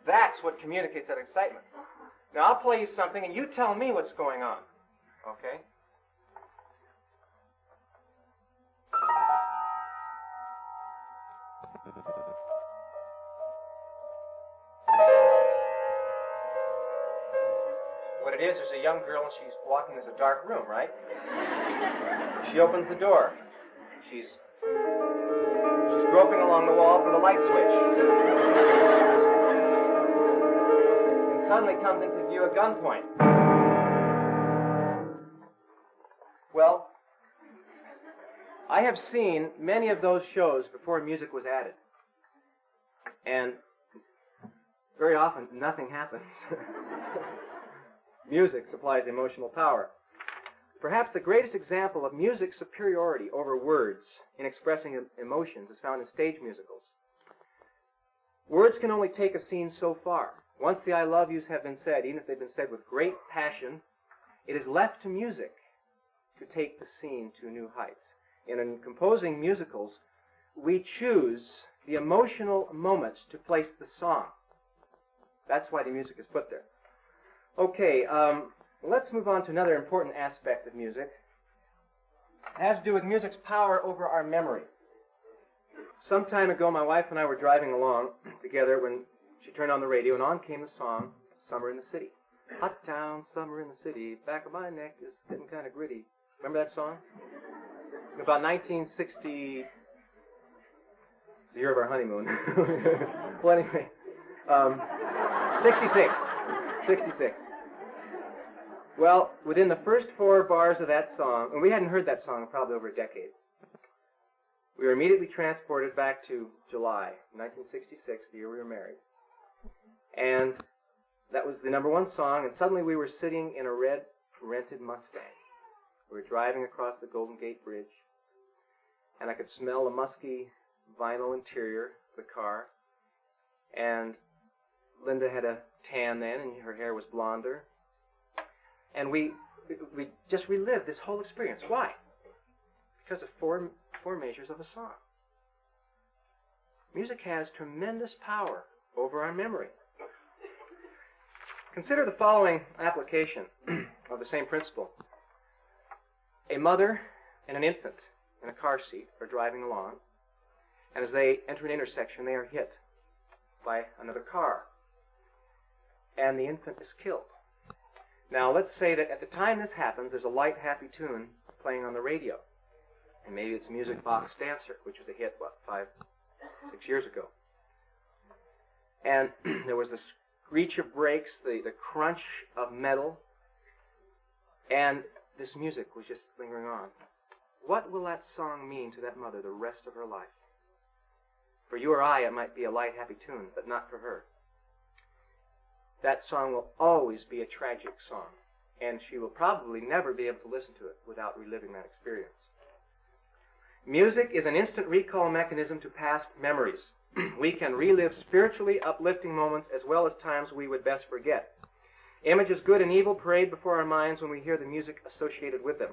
That's what communicates that excitement. Now, I'll play you something, and you tell me what's going on. Okay? What it is, there's a young girl, and she's walking. There's a dark room, right? She opens the door. She's groping along the wall for the light switch. Suddenly comes into view at gunpoint. Well, I have seen many of those shows before music was added. And very often, nothing happens. Music supplies emotional power. Perhaps the greatest example of music's superiority over words in expressing emotions is found in stage musicals. Words can only take a scene so far. Once the I love yous have been said, even if they've been said with great passion, it is left to music to take the scene to new heights. And in composing musicals, we choose the emotional moments to place the song. That's why the music is put there. Okay, let's move on to another important aspect of music. It has to do with music's power over our memory. Some time ago, my wife and I were driving along together when she turned on the radio, and on came the song, Summer in the City. Hot town, summer in the city, back of my neck is getting kind of gritty. Remember that song? About 1960, it's the year of our honeymoon. Well, anyway, 66. Well, within the first 4 bars of that song, and we hadn't heard that song in probably over a decade, we were immediately transported back to July 1966, the year we were married. And that was the #1 song, and suddenly we were sitting in a red rented Mustang. We were driving across the Golden Gate Bridge, and I could smell the musky vinyl interior of the car. And Linda had a tan then, and her hair was blonder. And we just relived this whole experience. Why? Because of four measures of a song. Music has tremendous power over our memory. Consider the following application of the same principle. A mother and an infant in a car seat are driving along, and as they enter an intersection, they are hit by another car, and the infant is killed. Now, let's say that at the time this happens, there's a light, happy tune playing on the radio, and maybe it's Music Box Dancer, which was a hit, 5, 6 years ago. And there was the screech of brakes, the crunch of metal, and this music was just lingering on. What will that song mean to that mother the rest of her life? For you or I, it might be a light, happy tune, but not for her. That song will always be a tragic song, and she will probably never be able to listen to it without reliving that experience. Music is an instant recall mechanism to past memories. We can relive spiritually uplifting moments as well as times we would best forget. Images good and evil parade before our minds when we hear the music associated with them.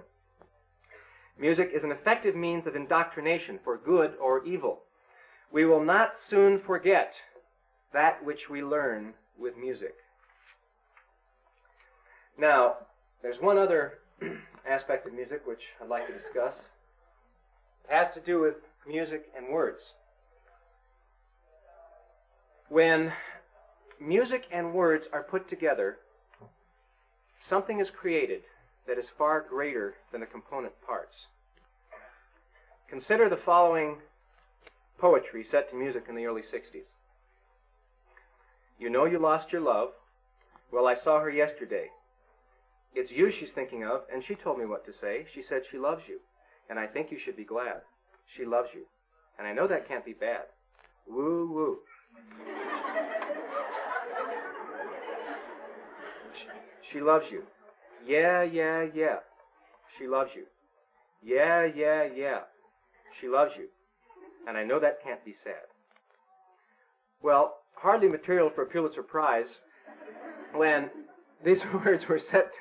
Music is an effective means of indoctrination for good or evil. We will not soon forget that which we learn with music. Now, there's one other aspect of music which I'd like to discuss. It has to do with music and words. When music and words are put together, something is created that is far greater than the component parts. Consider the following poetry set to music in the early 60s. You know you lost your love. Well, I saw her yesterday. It's you she's thinking of, and she told me what to say. She said she loves you, and I think you should be glad. She loves you, and I know that can't be bad. Woo, woo. She loves you. Yeah, yeah, yeah. She loves you. Yeah, yeah, yeah. She loves you. And I know that can't be sad. Well, hardly material for a Pulitzer Prize when these words were set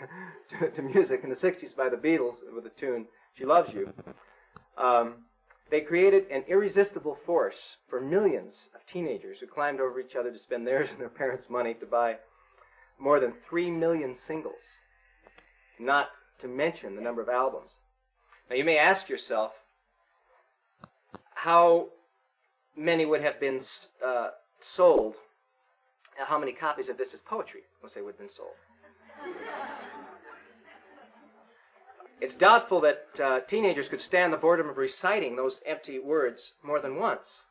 to music in the 60s by the Beatles with the tune, She Loves You. They created an irresistible force for millions of teenagers who climbed over each other to spend theirs and their parents' money to buy more than 3 million singles, not to mention the number of albums. Now you may ask yourself, how many would have been sold, how many copies of This Is Poetry, let's say, would have been sold? It's doubtful that teenagers could stand the boredom of reciting those empty words more than once.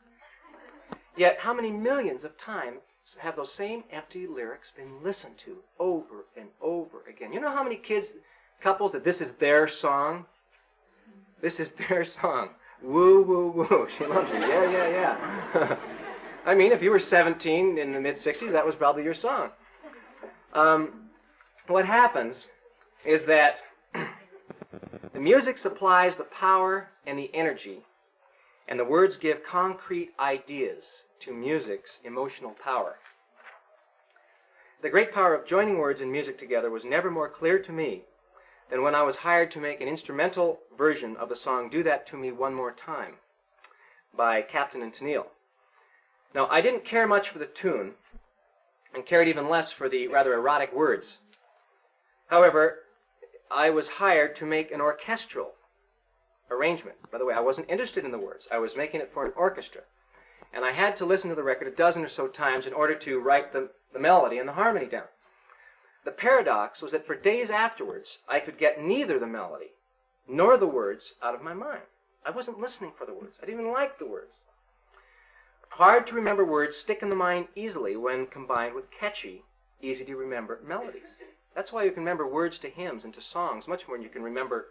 Yet, how many millions of times have those same empty lyrics been listened to over and over again? You know how many couples, that this is their song? This is their song. Woo, woo, woo. She loves you. Yeah, yeah, yeah. I mean, if you were 17 in the mid-60s, that was probably your song. What happens is that the music supplies the power and the energy, and the words give concrete ideas to music's emotional power. The great power of joining words and music together was never more clear to me than when I was hired to make an instrumental version of the song Do That To Me One More Time by Captain and Tennille. Now, I didn't care much for the tune, and cared even less for the rather erotic words. However, I was hired to make an orchestral arrangement. By the way, I wasn't interested in the words. I was making it for an orchestra. And I had to listen to the record a dozen or so times in order to write the melody and the harmony down. The paradox was that for days afterwards, I could get neither the melody nor the words out of my mind. I wasn't listening for the words. I didn't even like the words. Hard to remember words stick in the mind easily when combined with catchy, easy-to-remember melodies. That's why you can remember words to hymns and to songs much more than you can remember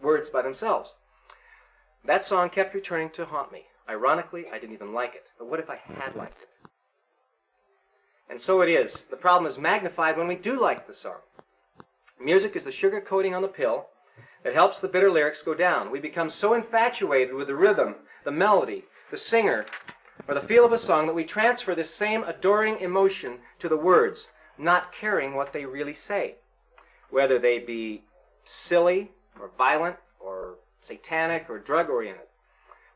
words by themselves. That song kept returning to haunt me. Ironically, I didn't even like it. But what if I had liked it? And so it is. The problem is magnified when we do like the song. Music is the sugar coating on the pill that helps the bitter lyrics go down. We become so infatuated with the rhythm, the melody, the singer, or the feel of a song that we transfer this same adoring emotion to the words, not caring what they really say, whether they be silly or violent or satanic or drug-oriented.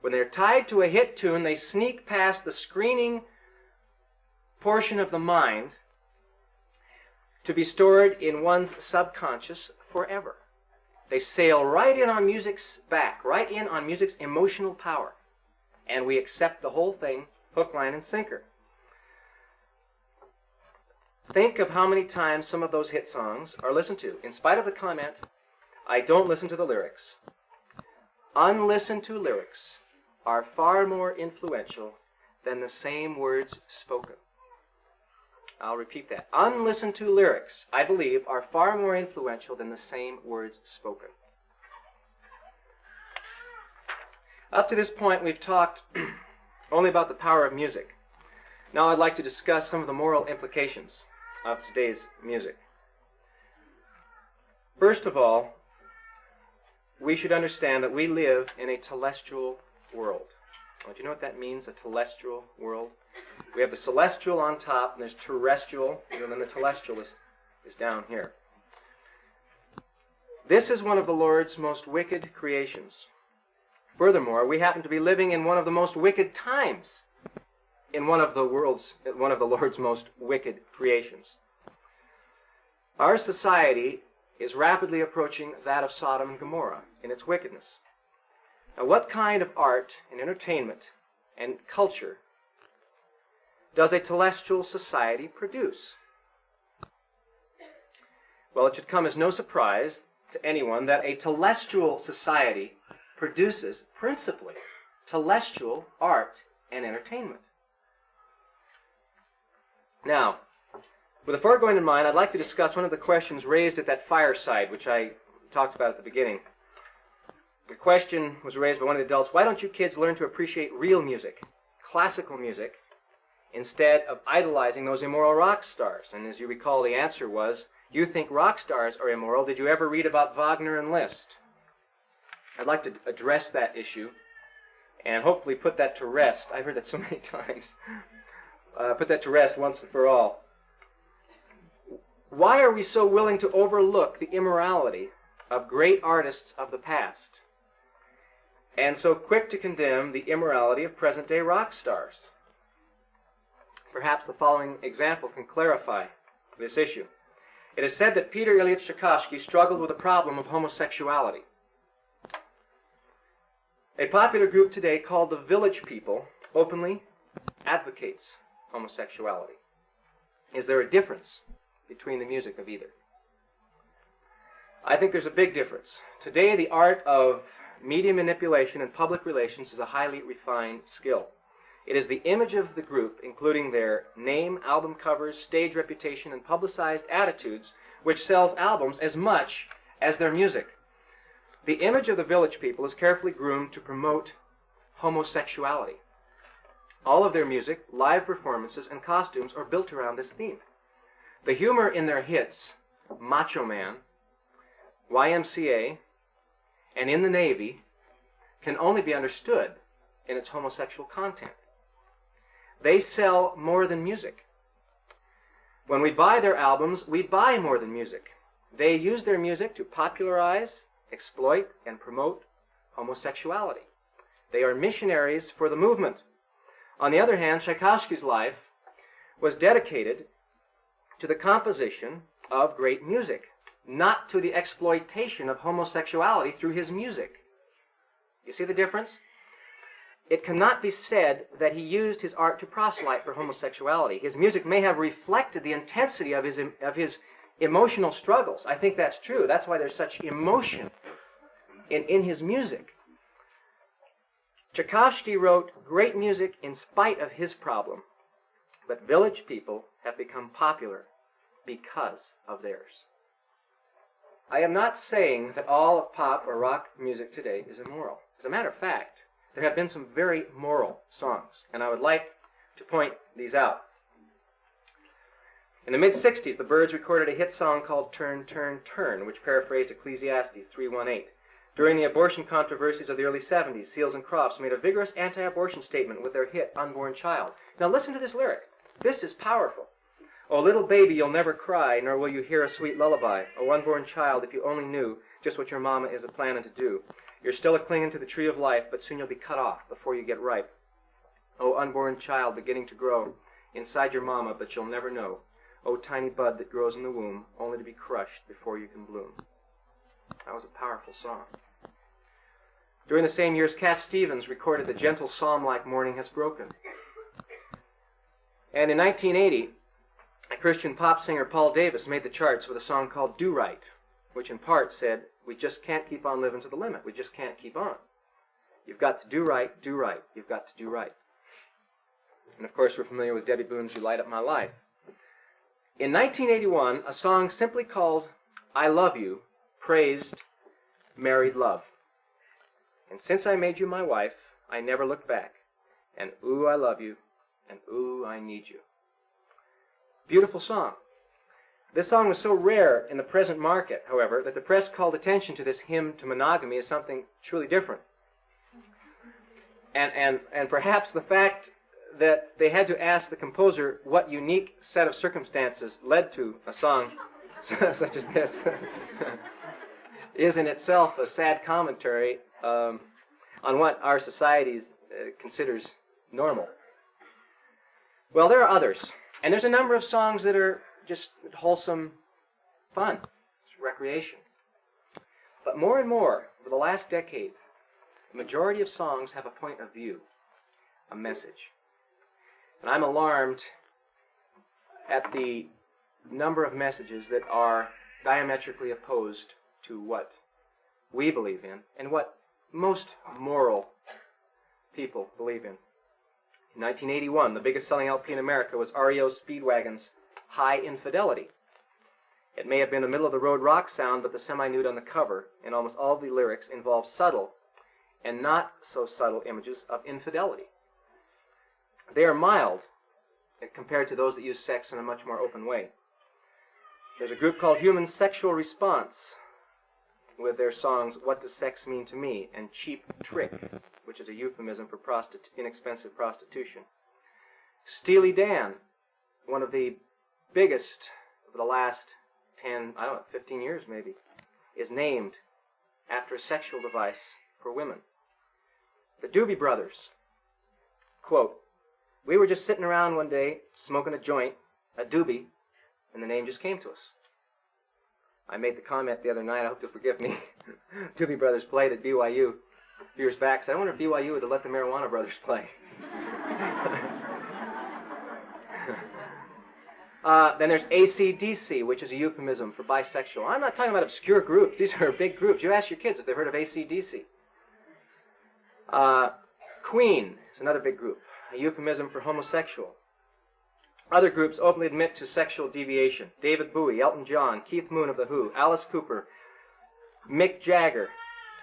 When they're tied to a hit tune, they sneak past the screening portion of the mind to be stored in one's subconscious forever. They sail right in on music's back, right in on music's emotional power, and we accept the whole thing, hook, line, and sinker. Think of how many times some of those hit songs are listened to. In spite of the comment, I don't listen to the lyrics. Unlistened to lyrics are far more influential than the same words spoken. I'll repeat that. Unlistened to lyrics, I believe, are far more influential than the same words spoken. Up to this point, we've talked only about the power of music. Now I'd like to discuss some of the moral implications of today's music. First of all, we should understand that we live in a telestial world. Well, do you know what that means, a telestial world? We have the celestial on top, and there's terrestrial, and then the telestial is down here. This is one of the Lord's most wicked creations. Furthermore, we happen to be living in one of the most wicked times in one of the Lord's most wicked creations. Our society is rapidly approaching that of Sodom and Gomorrah in its wickedness. Now, what kind of art and entertainment and culture does a telestial society produce? Well, it should come as no surprise to anyone that a telestial society produces principally telestial art and entertainment. Now, with the foregoing in mind, I'd like to discuss one of the questions raised at that fireside, which I talked about at the beginning. The question was raised by one of the adults: why don't you kids learn to appreciate real music, classical music, instead of idolizing those immoral rock stars? And as you recall, the answer was, you think rock stars are immoral. Did you ever read about Wagner and Liszt? I'd like to address that issue and hopefully put that to rest. I've heard that so many times. Put that to rest once and for all. Why are we so willing to overlook the immorality of great artists of the past and so quick to condemn the immorality of present-day rock stars? Perhaps the following example can clarify this issue. It is said that Peter Ilyich Tchaikovsky struggled with the problem of homosexuality. A popular group today called the Village People openly advocates homosexuality. Is there a difference between the music of either? I think there's a big difference. Today, the art of media manipulation and public relations is a highly refined skill. It is the image of the group, including their name, album covers, stage reputation, and publicized attitudes, which sells albums as much as their music. The image of the Village People is carefully groomed to promote homosexuality. All of their music, live performances, and costumes are built around this theme. The humor in their hits, Macho Man, YMCA, and In the Navy, can only be understood in its homosexual content. They sell more than music. When we buy their albums, we buy more than music. They use their music to popularize, exploit, and promote homosexuality. They are missionaries for the movement. On the other hand, Tchaikovsky's life was dedicated to the composition of great music, not to the exploitation of homosexuality through his music. You see the difference? It cannot be said that he used his art to proselyte for homosexuality. His music may have reflected the intensity of his emotional struggles. I think that's true. That's why there's such emotion in his music. Tchaikovsky wrote great music in spite of his problem, but Village People have become popular because of theirs. I am not saying that all of pop or rock music today is immoral. As a matter of fact, there have been some very moral songs, and I would like to point these out. In the mid-'60s, the Byrds recorded a hit song called Turn, Turn, Turn, which paraphrased Ecclesiastes 3:1-8. During the abortion controversies of the early 70s, Seals and Crofts made a vigorous anti-abortion statement with their hit Unborn Child. Now listen to this lyric. This is powerful. Oh, little baby, you'll never cry, nor will you hear a sweet lullaby. Oh, unborn child, if you only knew just what your mama is a-planning to do. You're still a-clinging to the tree of life, but soon you'll be cut off before you get ripe. Oh, unborn child, beginning to grow inside your mama, but you'll never know. Oh, tiny bud that grows in the womb, only to be crushed before you can bloom. That was a powerful song. During the same years, Cat Stevens recorded the gentle psalm-like Morning Has Broken. And in 1980, a Christian pop singer, Paul Davis, made the charts with a song called Do Right, which in part said, we just can't keep on living to the limit. We just can't keep on. You've got to do right, do right. You've got to do right. And of course, we're familiar with Debbie Boone's You Light Up My Life. In 1981, a song simply called I Love You praised married love. And since I made you my wife, I never look back. and Ooh, I Love You, and Ooh, I Need You. Beautiful song. This song was so rare in the present market, however, that the press called attention to this hymn to monogamy as something truly different. And perhaps the fact that they had to ask the composer what unique set of circumstances led to a song such as this is in itself a sad commentary on what our society considers normal. Well, there are others, and there's a number of songs that are just wholesome fun, it's recreation. But more and more, over the last decade, the majority of songs have a point of view, a message. And I'm alarmed at the number of messages that are diametrically opposed to what we believe in and what most moral people believe in. In 1981, the biggest selling LP in America was REO Speedwagon's High Infidelity. It may have been a middle-of-the-road rock sound, but the semi-nude on the cover and almost all of the lyrics involve subtle and not so subtle images of infidelity. They are mild compared to those that use sex in a much more open way. There's a group called Human Sexual Response with their songs What Does Sex Mean to Me and Cheap Trick, which is a euphemism for inexpensive prostitution. Steely Dan, one of the biggest of the last 15 years maybe, is named after a sexual device for women. The Doobie Brothers, quote, "We were just sitting around one day smoking a joint, a doobie, and the name just came to us." I made the comment the other night, I hope you'll forgive me. Doobie Brothers played at BYU a few years back, so I wonder if BYU would have let the Marijuana Brothers play. Then there's AC/DC, which is a euphemism for bisexual. I'm not talking about obscure groups. These are big groups. You ask your kids if they've heard of AC/DC. Queen is another big group, a euphemism for homosexual. Other groups openly admit to sexual deviation. David Bowie, Elton John, Keith Moon of The Who, Alice Cooper, Mick Jagger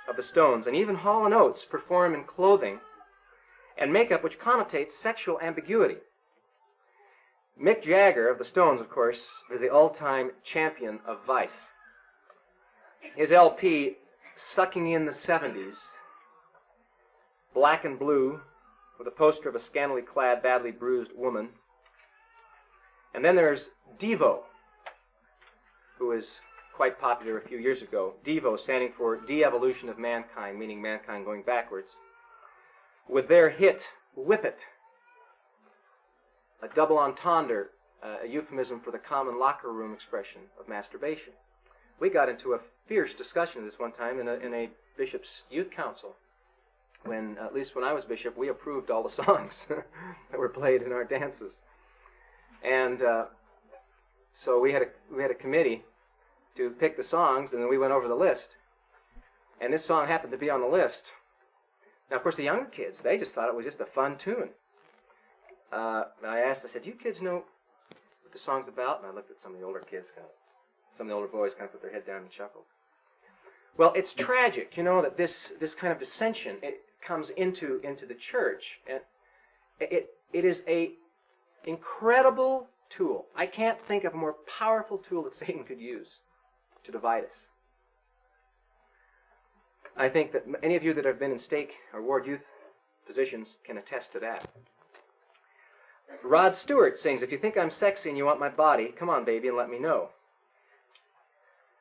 of the Stones, and even Hall & Oates perform in clothing and makeup which connotates sexual ambiguity. Mick Jagger of the Stones, of course, is the all-time champion of vice. His LP, Sucking in the 70s, black and blue, with a poster of a scantily clad, badly bruised woman. And then there's Devo, who was quite popular a few years ago. Devo standing for De-Evolution of Mankind, meaning mankind going backwards, with their hit, Whip It, a double entendre, a euphemism for the common locker room expression of masturbation. We got into a fierce discussion of this one time in a bishop's youth council, when, at least when I was bishop, we approved all the songs that were played in our dances. And so we had a committee to pick the songs, and then we went over the list. And this song happened to be on the list. Now, of course, the younger kids, they just thought it was just a fun tune. I said, "Do you kids know what the song's about?" And I looked at some of the older kids, some of the older boys kind of put their head down and chuckled. Well, it's tragic, that this kind of dissension, it comes into the church. And it is a incredible tool. I can't think of a more powerful tool that Satan could use to divide us. I think that any of you that have been in stake or ward youth positions can attest to that. Rod Stewart sings, "If you think I'm sexy and you want my body, come on, baby, and let me know."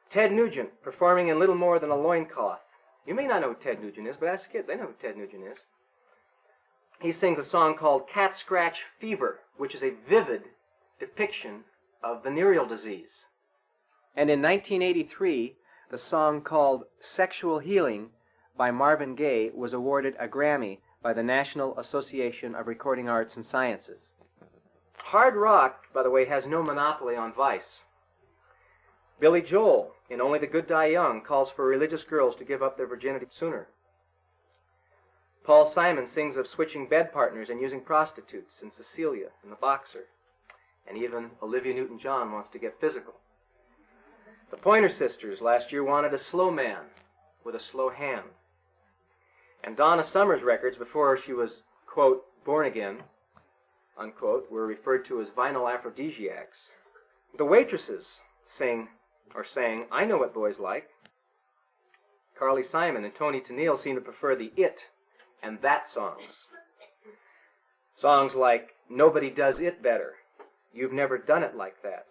Ted Nugent, performing in little more than a loincloth. You may not know who Ted Nugent is, but ask kids, they know who Ted Nugent is. He sings a song called Cat Scratch Fever, which is a vivid depiction of venereal disease. And in 1983, the song called Sexual Healing by Marvin Gaye was awarded a Grammy by the National Association of Recording Arts and Sciences. Hard rock, by the way, has no monopoly on vice. Billy Joel, in Only the Good Die Young, calls for religious girls to give up their virginity sooner. Paul Simon sings of switching bed partners and using prostitutes in Cecilia and the Boxer. And even Olivia Newton-John wants to get physical. The Pointer Sisters last year wanted a slow man with a slow hand. And Donna Summer's records, before she was, quote, born again, unquote, were referred to as vinyl aphrodisiacs. The waitresses sang, I Know What Boys Like. Carly Simon and Tony Tennille seem to prefer the It and That songs. Songs like Nobody Does It Better, You've Never Done It Like That.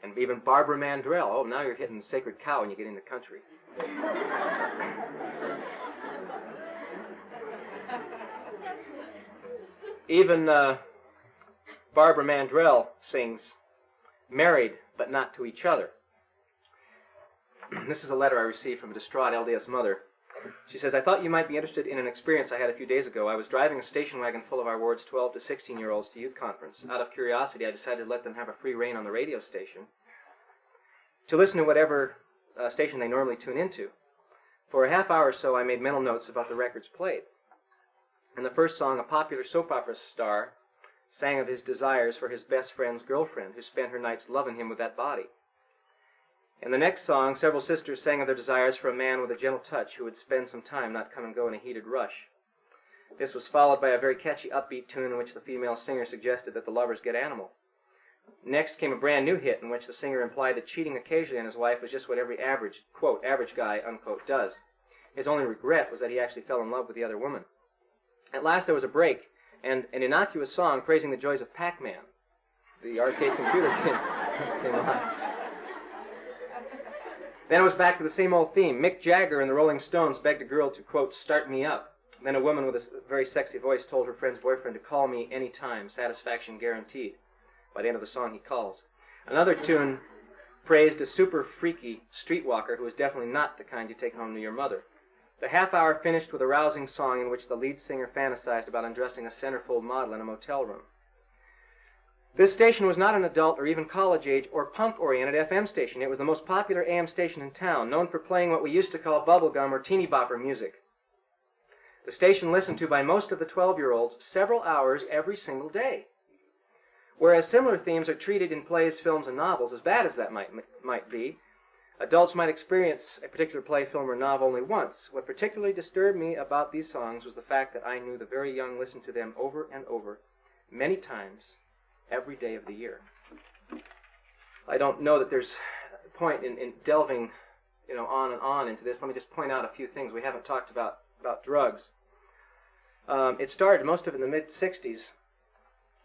And even Barbara Mandrell, oh, now you're hitting Sacred Cow when you get in the country. Even Barbara Mandrell sings Married But Not to Each Other. This is a letter I received from a distraught LDS mother. She says, I thought you might be interested in an experience I had a few days ago. I was driving a station wagon full of our ward's 12 to 16-year-olds to youth conference. Out of curiosity, I decided to let them have a free rein on the radio station to listen to whatever station they normally tune into. For a half hour or so, I made mental notes about the records played. In the first song, a popular soap opera star sang of his desires for his best friend's girlfriend, who spent her nights loving him with that body. In the next song, several sisters sang of their desires for a man with a gentle touch who would spend some time, not come and go in a heated rush. This was followed by a very catchy upbeat tune in which the female singer suggested that the lovers get animal. Next came a brand new hit in which the singer implied that cheating occasionally on his wife was just what every average, quote, average guy, unquote, does. His only regret was that he actually fell in love with the other woman. At last there was a break, and an innocuous song praising the joys of Pac-Man, the arcade computer came on. Then it was back to the same old theme. Mick Jagger and the Rolling Stones begged a girl to, quote, start me up. Then a woman with a very sexy voice told her friend's boyfriend to call me any time, satisfaction guaranteed. By the end of the song, he calls. Another tune praised a super freaky streetwalker who was definitely not the kind you take home to your mother. The half hour finished with a rousing song in which the lead singer fantasized about undressing a centerfold model in a motel room. This station was not an adult or even college-age or punk-oriented FM station. It was the most popular AM station in town, known for playing what we used to call bubblegum or teeny bopper music. The station listened to by most of the 12-year-olds several hours every single day. Whereas similar themes are treated in plays, films, and novels, as bad as that might be, adults might experience a particular play, film, or novel only once. What particularly disturbed me about these songs was the fact that I knew the very young listened to them over and over, many times, every day of the year. I don't know that there's a point in delving, on and on into this. Let me just point out a few things. We haven't talked about drugs. It started, most of it in the mid-'60s,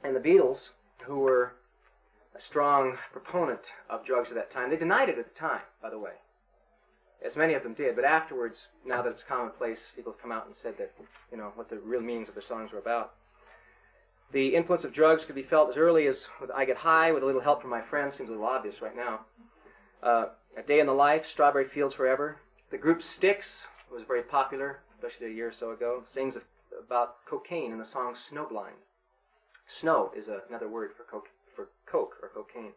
and the Beatles, who were a strong proponent of drugs at that time. They denied it at the time, by the way, as many of them did. But afterwards, now that it's commonplace, people have come out and said that, what the real meanings of their songs were about. The influence of drugs could be felt as early as I Get High, with a little help from my friends. Seems a little obvious right now. A Day in the Life, Strawberry Fields Forever. The group Styx was very popular, especially a year or so ago. Sings about cocaine in the song Snowblind. Snow is another word for coke or cocaine.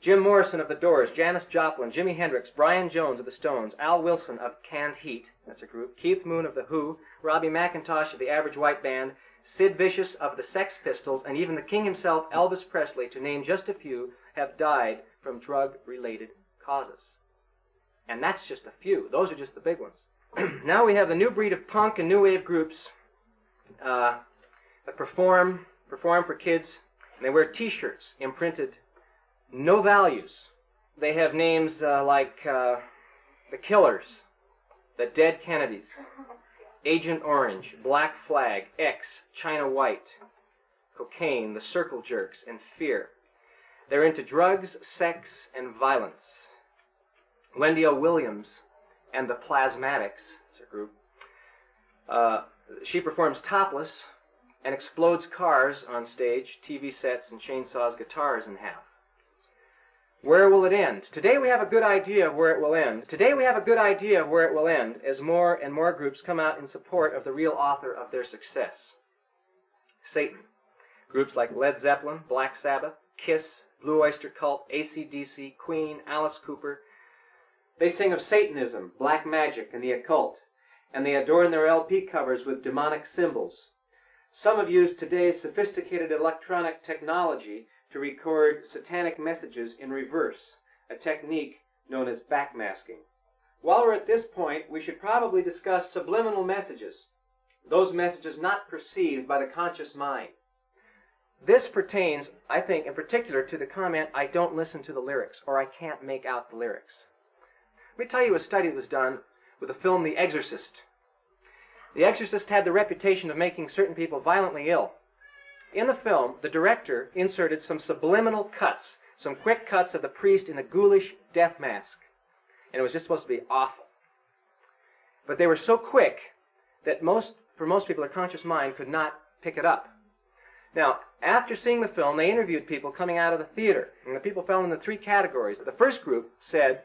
Jim Morrison of the Doors, Janis Joplin, Jimi Hendrix, Brian Jones of the Stones, Al Wilson of Canned Heat, that's a group, Keith Moon of The Who, Robbie McIntosh of the Average White Band, Sid Vicious of the Sex Pistols, and even the king himself, Elvis Presley, to name just a few, have died from drug-related causes. And that's just a few. Those are just the big ones. Now we have the new breed of punk and new wave groups that perform for kids, and they wear T-shirts imprinted no values. They have names like The Killers, The Dead Kennedys, Agent Orange, Black Flag, X, China White, Cocaine, The Circle Jerks, and Fear. They're into drugs, sex, and violence. Wendy O. Williams and the Plasmatics, it's a group. She performs topless and explodes cars on stage, TV sets, and chainsaws guitars in half. Where will it end? Today we have a good idea of where it will end. Today we have a good idea of where it will end as more and more groups come out in support of the real author of their success, Satan. Groups like Led Zeppelin, Black Sabbath, Kiss, Blue Oyster Cult, AC/DC, Queen, Alice Cooper. They sing of Satanism, black magic, and the occult, and they adorn their LP covers with demonic symbols. Some have used today's sophisticated electronic technology to record satanic messages in reverse, a technique known as backmasking. While we're at this point, we should probably discuss subliminal messages. those messages not perceived by the conscious mind. This pertains, I think, in particular to the comment, I don't listen to the lyrics, or I can't make out the lyrics. Let me tell you a study that was done with the film The Exorcist. The Exorcist had the reputation of making certain people violently ill. In the film, the director inserted some subliminal cuts, some quick cuts of the priest in a ghoulish death mask. And it was just supposed to be awful. But they were so quick that for most people, their conscious mind could not pick it up. Now, after seeing the film, they interviewed people coming out of the theater. And the people fell into three categories. The first group said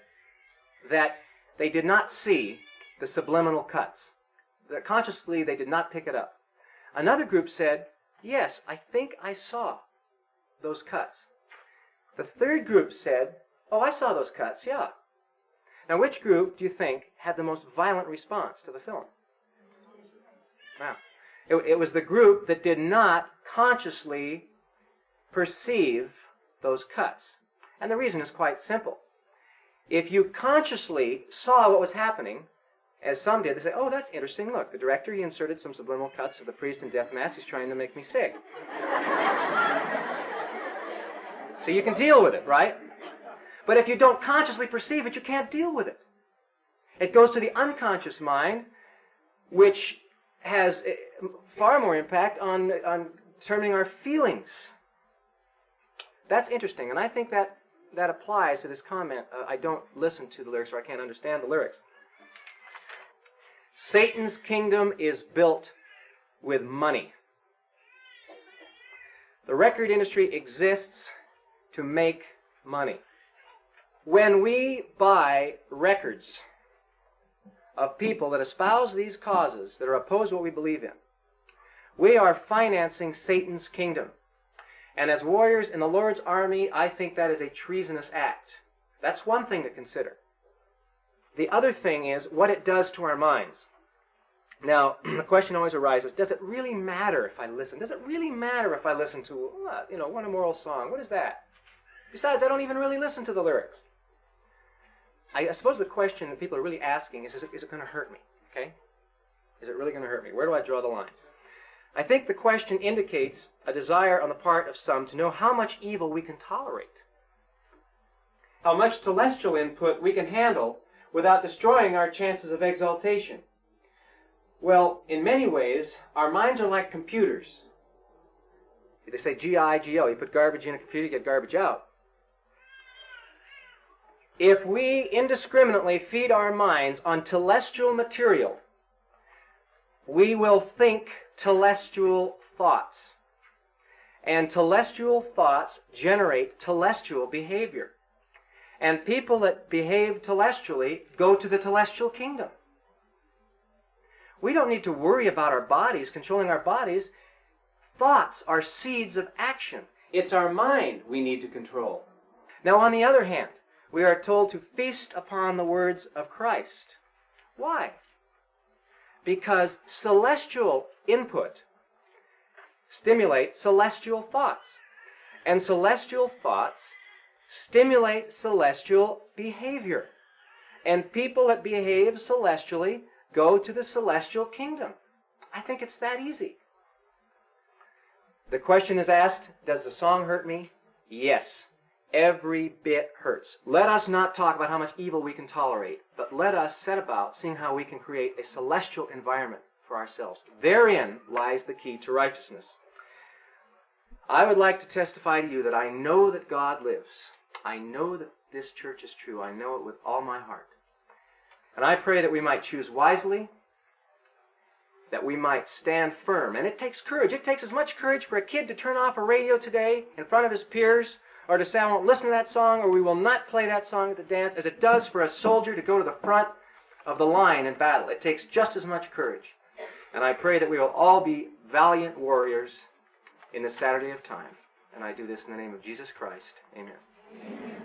that they did not see the subliminal cuts. That consciously, they did not pick it up. Another group said, yes, I think I saw those cuts. The third group said, oh, I saw those cuts, yeah. Now, which group do you think had the most violent response to the film? Wow. It was the group that did not consciously perceive those cuts. And the reason is quite simple. If you consciously saw what was happening, as some did, they say, oh, that's interesting. Look, the director, he inserted some subliminal cuts of the priest in death mask. He's trying to make me sick. So you can deal with it, right? But if you don't consciously perceive it, you can't deal with it. It goes to the unconscious mind, which has far more impact on determining our feelings. That's interesting, and I think that applies to this comment, I don't listen to the lyrics, or I can't understand the lyrics. Satan's kingdom is built with money. The record industry exists to make money. When we buy records of people that espouse these causes that are opposed to what we believe in, we are financing Satan's kingdom. And as warriors in the Lord's army, I think that is a treasonous act. That's one thing to consider. The other thing is what it does to our minds. Now, the question always arises, does it really matter if I listen? Does it really matter if I listen to, one immoral song? What is that? Besides, I don't even really listen to the lyrics. I suppose the question that people are really asking is it going to hurt me? Okay? Is it really going to hurt me? Where do I draw the line? I think the question indicates a desire on the part of some to know how much evil we can tolerate. How much telestial input we can handle without destroying our chances of exaltation. Well, in many ways, our minds are like computers. They say G-I-G-O. You put garbage in a computer, you get garbage out. If we indiscriminately feed our minds on telestial material, we will think telestial thoughts. And telestial thoughts generate telestial behavior. And people that behave telestially go to the telestial kingdom. We don't need to worry about our bodies, controlling our bodies. Thoughts are seeds of action. It's our mind we need to control. Now, on the other hand, we are told to feast upon the words of Christ. Why? Because celestial input stimulates celestial thoughts. And celestial thoughts stimulate celestial behavior. And people that behave celestially go to the celestial kingdom. I think it's that easy. The question is asked, does the song hurt me? Yes. Every bit hurts. Let us not talk about how much evil we can tolerate, but let us set about seeing how we can create a celestial environment for ourselves. Therein lies the key to righteousness. I would like to testify to you that I know that God lives. I know that this church is true. I know it with all my heart. And I pray that we might choose wisely, that we might stand firm. And it takes courage. It takes as much courage for a kid to turn off a radio today in front of his peers, or to say, I won't listen to that song, or we will not play that song at the dance, as it does for a soldier to go to the front of the line in battle. It takes just as much courage. And I pray that we will all be valiant warriors in this Saturday of time. And I do this in the name of Jesus Christ. Amen.